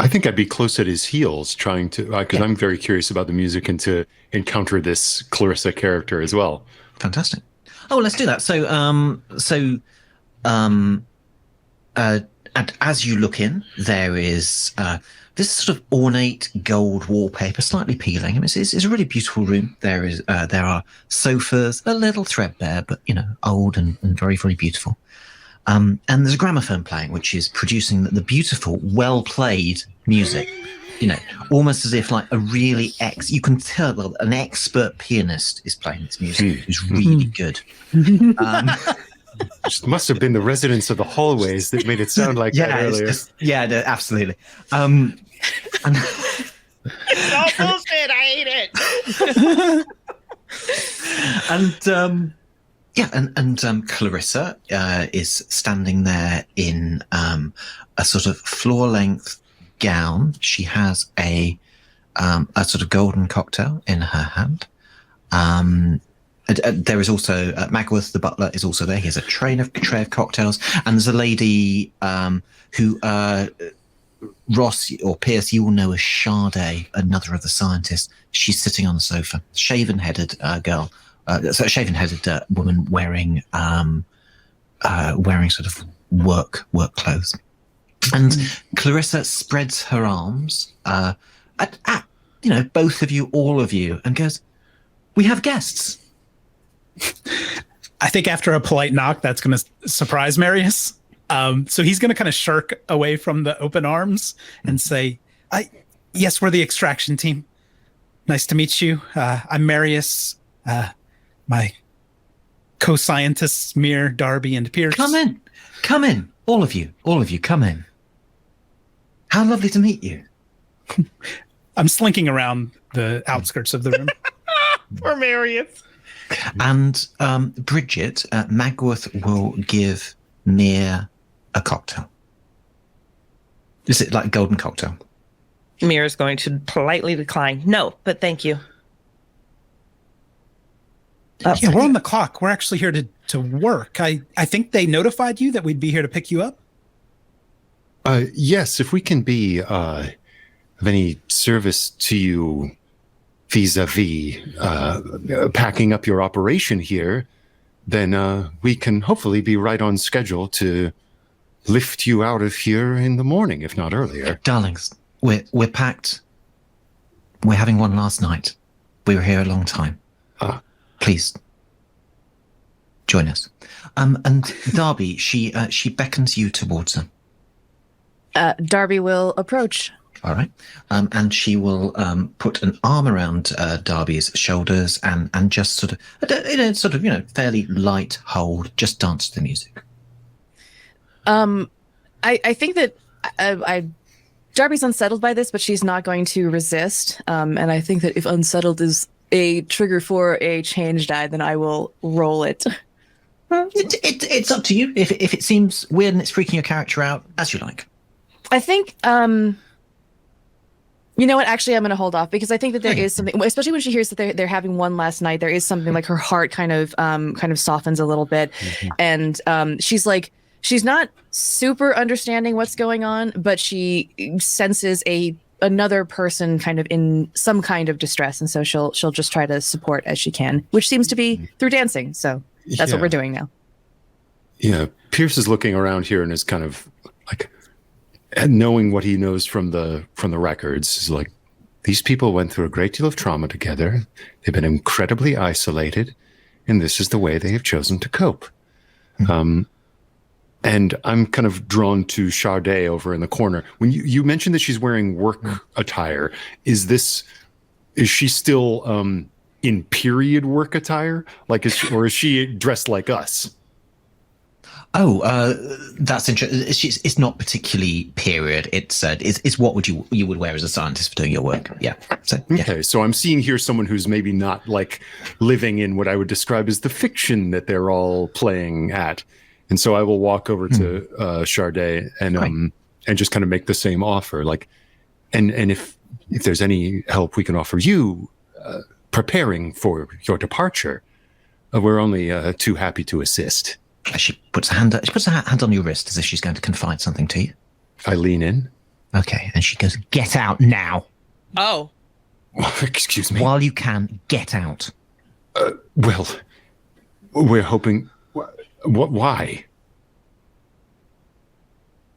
I think I'd be close at his heels trying to, because I'm very curious about the music and to encounter this Clarissa character as well. Fantastic. Oh, let's do that. And as you look in, there is this sort of ornate gold wallpaper, slightly peeling. I mean, it's a really beautiful room. There are sofas, a little threadbare, but old and very, very beautiful. And there's a gramophone playing, which is producing the beautiful, well-played music. Almost as if like a really you can tell an expert pianist is playing this music, who's really good. It must have been the residents of the hallways that made it sound like that earlier. No, absolutely. It's all bullshit. I hate it. And Clarissa is standing there in a sort of floor-length gown. She has a sort of golden cocktail in her hand. There is also Magworth, the butler, is also there. He has a tray of cocktails, and there's a lady who Ross or Pierce, you will know as Sade, another of the scientists. She's sitting on the sofa, shaven-headed girl. So a shaven-headed woman wearing sort of work clothes, and Clarissa spreads her arms at both of you, all of you, and goes, "We have guests." I think after a polite knock, that's going to surprise Marius. So he's going to kind of shirk away from the open arms and say, "Yes, we're the extraction team. Nice to meet you. I'm Marius. My co-scientists, Mir, Darby, and Pierce. Come in. All of you, come in. How lovely to meet you." I'm slinking around the outskirts of the room. Poor Marius. And Bridgett, Magworth will give Mir a cocktail. Is it like a golden cocktail? Mir is going to politely decline. No, but thank you. Yeah, we're on the clock. We're actually here to work. I think they notified you that we'd be here to pick you up. Yes, if we can be of any service to you vis-a-vis packing up your operation here, then we can hopefully be right on schedule to lift you out of here in the morning, if not earlier. Darlings, we're packed. We're having one last night. We were here a long time. Please join us. And Darby, she beckons you towards her. Darby will approach. All right. And she will put an arm around Darby's shoulders and just sort of, fairly light hold, just dance to the music. I think that Darby's unsettled by this, but she's not going to resist. And I think that if unsettled is a trigger for a change die, then I will roll it. It's up to you. If it seems weird and it's freaking your character out, as you like. I think, you know what? Actually, I'm going to hold off because I think that there is something, especially when she hears that they're having one last night. There is something like her heart kind of softens a little bit, and she's like, she's not super understanding what's going on, but she senses another person kind of in some kind of distress, and so she'll just try to support as she can, which seems to be through dancing. So that's what we're doing now. Yeah, Pierce is looking around here and is kind of like, and knowing what he knows from the records, is like, these people went through a great deal of trauma together. They've been incredibly isolated, and this is the way they have chosen to cope. And I'm kind of drawn to Sade over in the corner. When you mentioned that she's wearing work attire, is she still in period work attire? Like, or is she dressed like us? Oh, that's interesting. It's not particularly period. It's what you would wear as a scientist for doing your work. Yeah. So, yeah. Okay, so I'm seeing here someone who's maybe not like living in what I would describe as the fiction that they're all playing at. And so I will walk over to Sade and just kind of make the same offer. Like, and if there's any help we can offer you preparing for your departure, we're only too happy to assist. She puts her hand on your wrist as if she's going to confide something to you. I lean in. Okay, and she goes, "Get out now." Oh. Excuse me. While you can, get out. Well, we're hoping... What? Why?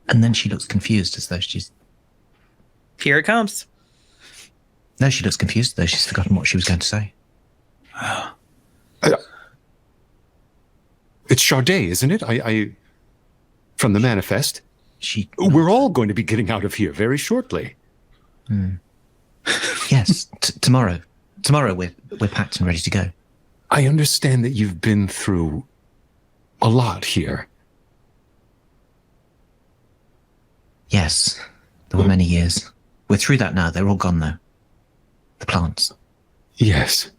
And then she looks confused as though she's... Here it comes. No, she looks confused as though she's forgotten what she was going to say. It's Sade, isn't it? I from the manifest. We're all going to be getting out of here very shortly. Yes, tomorrow. Tomorrow we're packed and ready to go. I understand that you've been through a lot here. Yes, there were many years. We're through that now. They're all gone though. The plants. Yes.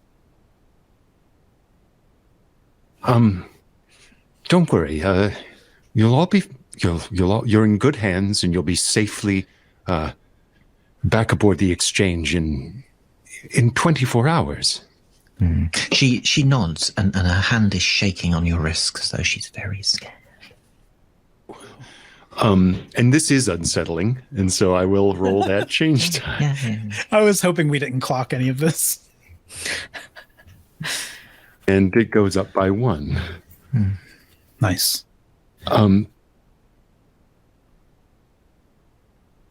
Don't worry. You're in good hands, and you'll be safely back aboard the exchange in 24 hours. She nods, and her hand is shaking on your wrist, so she's very scared. And this is unsettling, and so I will roll that change time. Yeah. I was hoping we didn't clock any of this. And it goes up by 1. Nice.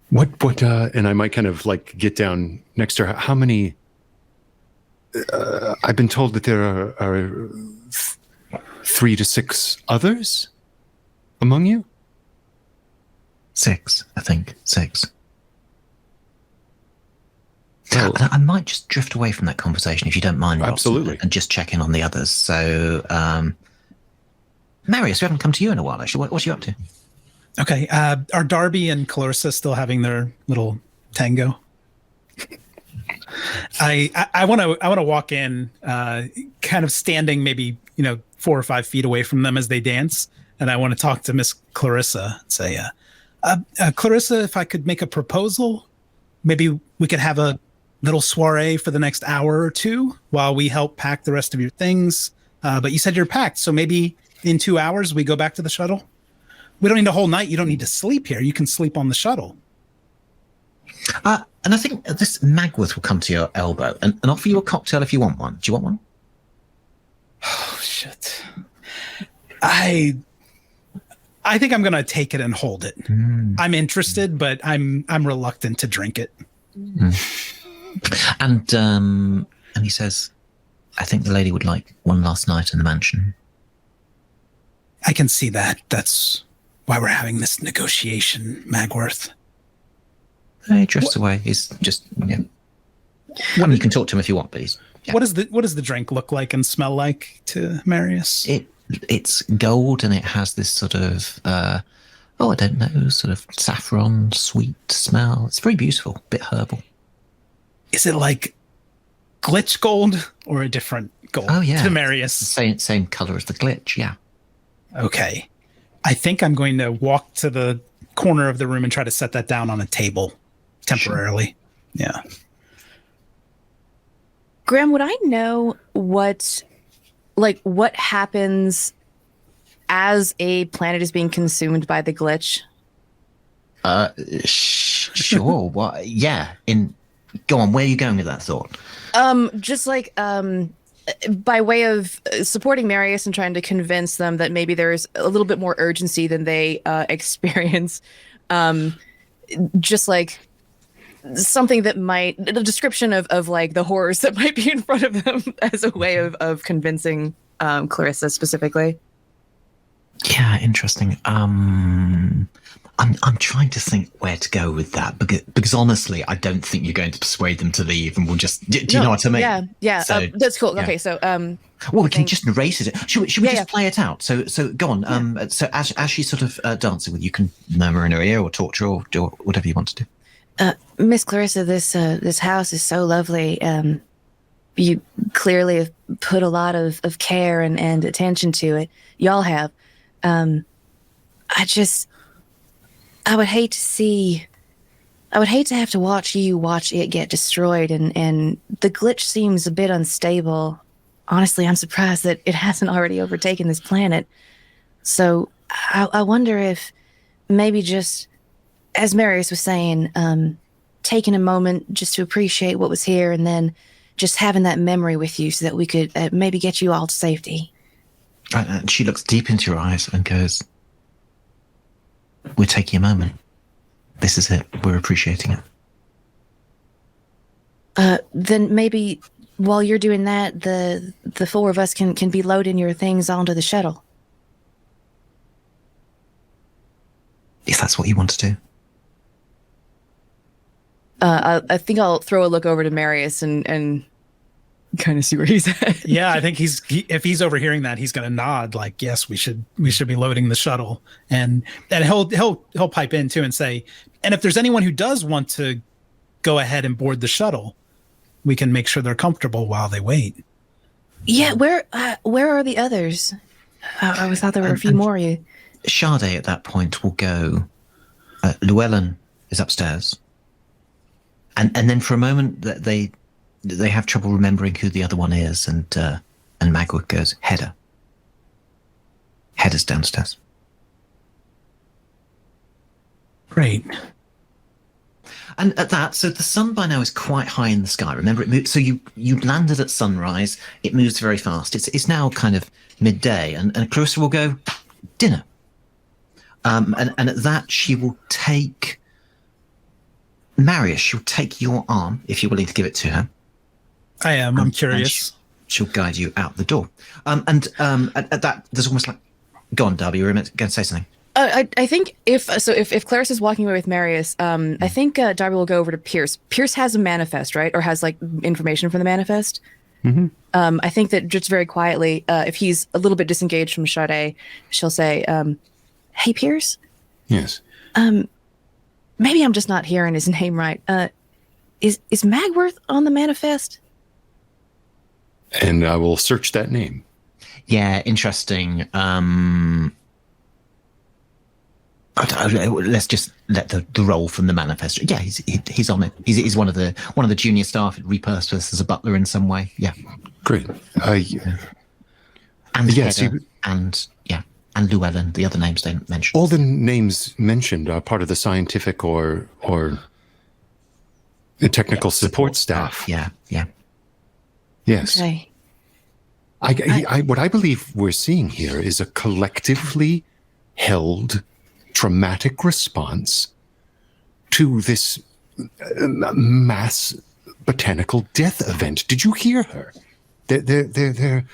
What, and I might kind of like get down next to her. How many, I've been told that there are 3 to 6 others among you? 6, I think. 6. Well, I might just drift away from that conversation if you don't mind, Ross, absolutely. and just check in on the others. So, Marius, we haven't come to you in a while, actually. What are you up to? Okay. Are Darby and Clarissa still having their little tango? I want to walk in, kind of standing maybe 4 or 5 feet away from them as they dance, and I want to talk to Miss Clarissa and say, Clarissa, if I could make a proposal, maybe we could have a little soiree for the next hour or 2 while we help pack the rest of your things. But you said you're packed, so maybe in 2 hours we go back to the shuttle. We don't need a whole night. You don't need to sleep here. You can sleep on the shuttle. And I think this Magworth will come to your elbow and offer you a cocktail if you want one. Do you want one? Oh shit! I think I'm gonna take it and hold it. I'm interested, but I'm reluctant to drink it. And he says, I think the lady would like one last night in the mansion. I can see that. That's why we're having this negotiation, Magworth. He drifts away. He's just, I mean, you can talk to him if you want, but he's... Yeah. What does the drink look like and smell like to Marius? It's gold, and it has this sort of, I don't know, sort of saffron, sweet smell. It's very beautiful, a bit herbal. Is it like glitch gold or a different gold? Oh, yeah. To Marius. Same color as the glitch, yeah. Okay. I think I'm going to walk to the corner of the room and try to set that down on a table temporarily. Sure. Yeah. Graham, would I know what happens as a planet is being consumed by the glitch? Sure. What? Yeah. Go on. Where are you going with that thought? Just by way of supporting Marius and trying to convince them that maybe there's a little bit more urgency than they experience. Just like something that might, the description of like the horrors that might be in front of them as a way of convincing Clarissa specifically. Yeah, interesting. I'm trying to think where to go with that because honestly, I don't think you're going to persuade them to leave, and we'll just. Do you know what I mean? Yeah. So, that's cool. Yeah. Okay, so well, we can just narrate it. Should we just play it out? So go on. Yeah. So as she's sort of dancing with you, can murmur in her ear or talk to her or do whatever you want to do. Miss Clarissa, this house is so lovely. You clearly have put a lot of care and attention to it. Y'all have. I would hate to have to watch it get destroyed, and the glitch seems a bit unstable. Honestly, I'm surprised that it hasn't already overtaken this planet. So I wonder if maybe just, as Marius was saying, taking a moment just to appreciate what was here, and then just having that memory with you so that we could maybe get you all to safety. And she looks deep into your eyes and goes, we're taking a moment. This is it. We're appreciating it. Then maybe while you're doing that, the 4 of us can be loading your things onto the shuttle. If that's what you want to do. I think I'll throw a look over to Marius and kind of see where he's at. Yeah, I think if he's overhearing that, he's going to nod like, yes, we should be loading the shuttle, and he'll pipe in too and say, and if there's anyone who does want to go ahead and board the shuttle, we can make sure they're comfortable while they wait. Yeah, where are the others? I thought there were a few more of you. Sade at that point will go, Llewellyn is upstairs. And then for a moment they have trouble remembering who the other one is, and Magwood goes, Hedda. Hedda's downstairs. Great. And at that, so the sun by now is quite high in the sky. Remember, it moved, so you landed at sunrise. It moves very fast. It's now kind of midday, and Clarissa will go, dinner. And at that, she will take Marius. She'll take your arm if you're willing to give it to her. I am. I'm curious. She'll guide you out the door. At that, there's almost like, go on, Darby. You were going to say something. I think if Clarissa's walking away with Marius, I think Darby will go over to Pierce. Pierce has a manifest, right? Or has like information from the manifest. Mm-hmm. I think that just very quietly, if he's a little bit disengaged from Sade, she'll say, "Hey, Pierce." Yes. Maybe I'm just not hearing his name right. Is Magworth on the manifest? And I will search that name. Yeah, interesting. Let's just let the roll from the manifesto. Yeah, he's on it. He's one of the junior staff. Repurposed as a butler in some way. Yeah, great. And yes, Hedda, and Llewellyn. The other names they mentioned. All the names mentioned are part of the scientific or the technical support staff. Yeah. Yes. Okay. What I believe we're seeing here is a collectively held traumatic response to this mass botanical death event. Did you hear her? They're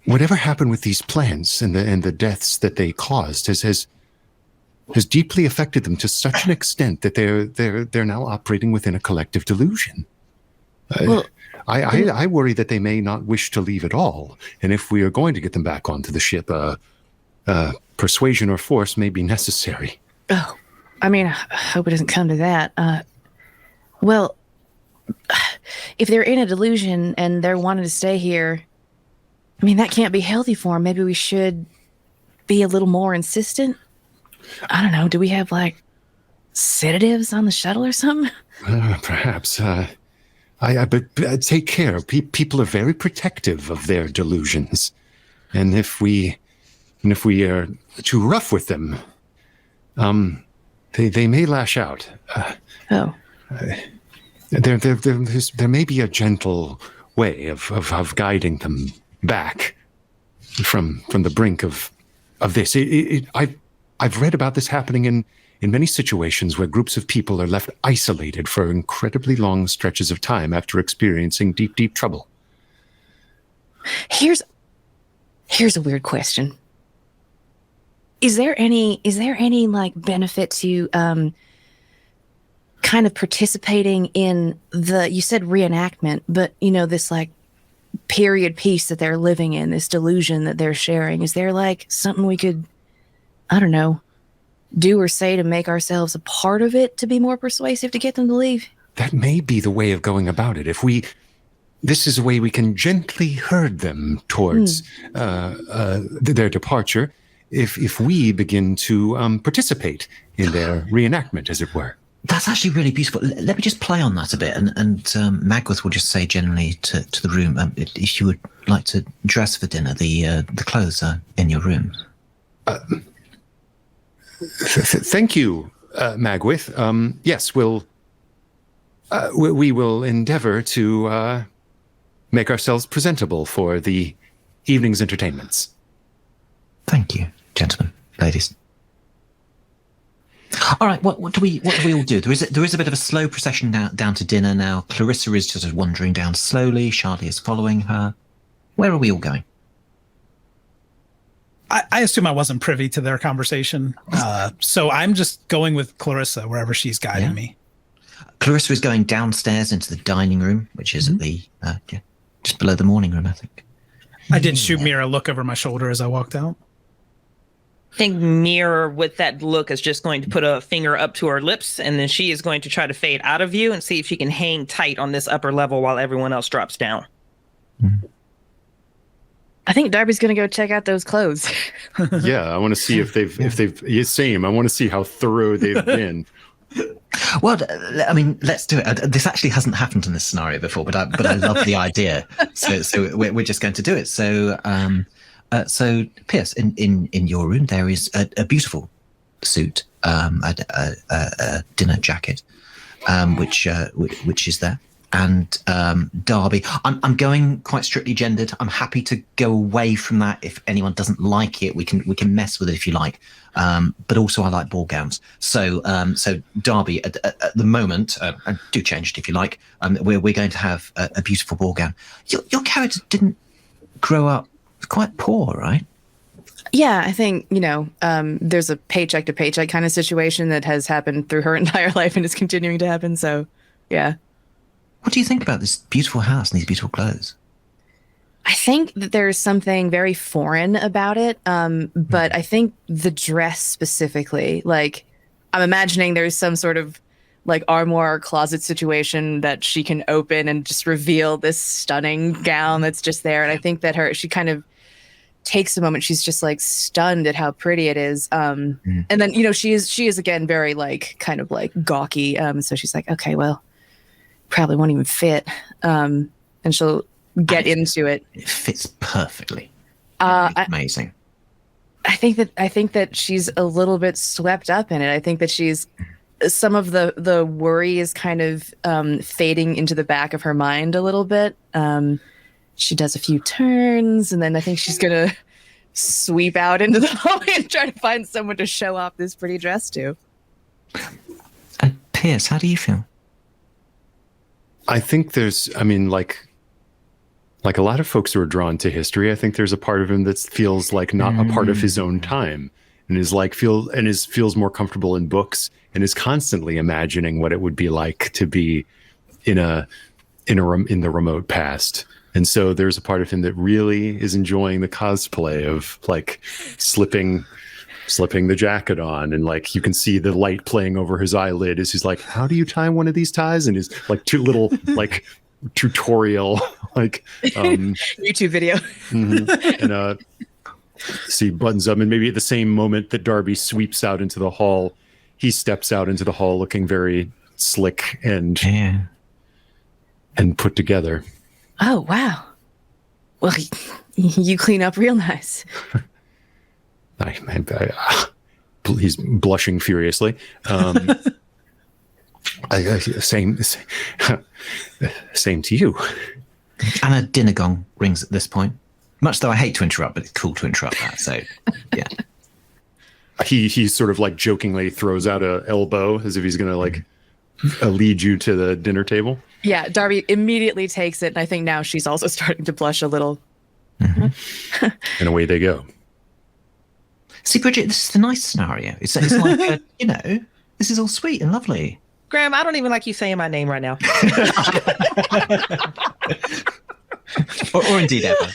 whatever happened with these plants and the deaths that they caused has deeply affected them to such an extent that they're now operating within a collective delusion. Well, I worry that they may not wish to leave at all, and if we are going to get them back onto the ship, persuasion or force may be necessary. Oh, I mean, I hope it doesn't come to that. Well, if they're in a delusion and they're wanting to stay here, I mean, that can't be healthy for them. Maybe we should be a little more insistent. I don't know. Do we have like sedatives on the shuttle or something? Perhaps. But take care. People are very protective of their delusions, and if we are too rough with them, they may lash out. There may be a gentle way of guiding them back from the brink of this. I've read about this happening in many situations where groups of people are left isolated for incredibly long stretches of time after experiencing deep trouble. Here's a weird question. Is there any like benefit to kind of participating in you said reenactment, but this like period piece that they're living in, this delusion that they're sharing? Is there like something we could, I don't know, do or say to make ourselves a part of it to be more persuasive to get them to leave? That may be the way of going about it. This is a way we can gently herd them towards their departure. If we begin to participate in their reenactment, as it were. That's actually really beautiful. Let me just play on that a bit, and Magworth will just say generally to the room, if you would like to dress for dinner, the clothes are in your room. Thank you, Magworth. Yes, we will endeavor to make ourselves presentable for the evening's entertainments. Thank you, gentlemen, ladies. All right, what do we all do? There is a bit of a slow procession down to dinner now. Clarissa is just wandering down slowly. Charlie is following her. Where are we all going? I assume I wasn't privy to their conversation, so I'm just going with Clarissa wherever she's guiding me. Clarissa is going downstairs into the dining room, which is at the just below the morning room, I think. I did shoot Mira a look over my shoulder as I walked out. I think Mira, with that look, is just going to put a finger up to her lips, and then she is going to try to fade out of view and see if she can hang tight on this upper level while everyone else drops down. I think Darby's gonna go check out those clothes. Yeah, I want to see if they've yeah, same. I want to see how thorough they've been. Well, I mean, let's do it. This actually hasn't happened in this scenario before, but I love the idea. So we're just going to do it. So so Pierce, in your room there is a beautiful suit, a dinner jacket, which is there. And Darby, I'm going quite strictly gendered. I'm happy to go away from that. If anyone doesn't like it, we can mess with it if you like. But also I like ball gowns. So Darby, at the moment, and do change it if you like. We're going to have a beautiful ball gown. Your character didn't grow up quite poor, right? Yeah, I think, there's a paycheck to paycheck kind of situation that has happened through her entire life and is continuing to happen. So, yeah. What do you think about this beautiful house and these beautiful clothes? I think that there's something very foreign about it. But I think the dress specifically, like, I'm imagining there's some sort of like armoire or closet situation that she can open and just reveal this stunning gown that's just there. And I think that she kind of takes a moment. She's just like stunned at how pretty it is. And then, she is again, very like kind of like gawky. So she's like, okay, well, probably won't even fit. And she'll get into it. It fits perfectly. Amazing. I think that she's a little bit swept up in it. I think that some of the worry is kind of fading into the back of her mind a little bit. She does a few turns, and then I think she's gonna sweep out into the hallway and try to find someone to show off this pretty dress to. Pierce, how do you feel? I think like a lot of folks who are drawn to history, I think there's a part of him that feels like not a part of his own time, and feels more comfortable in books, and is constantly imagining what it would be like to be in the remote past. And so there's a part of him that really is enjoying the cosplay of like slipping the jacket on, and like you can see the light playing over his eyelid as he's like, how do you tie one of these ties? And his like two little like tutorial like YouTube video. And see buttons up, and maybe at the same moment that Darby sweeps out into the hall, he steps out into the hall looking very slick and put together. Oh, wow. Well, you clean up real nice. He's blushing furiously. Same to you. And a dinner gong rings at this point. Much though I hate to interrupt, but it's cool to interrupt that. So, yeah. He sort of like jokingly throws out a elbow as if he's going to like lead you to the dinner table. Yeah, Darby immediately takes it, and I think now she's also starting to blush a little. Mm-hmm. And away they go. See, Bridgett, this is the nice scenario. It's like, this is all sweet and lovely. Graham, I don't even like you saying my name right now. or indeed ever.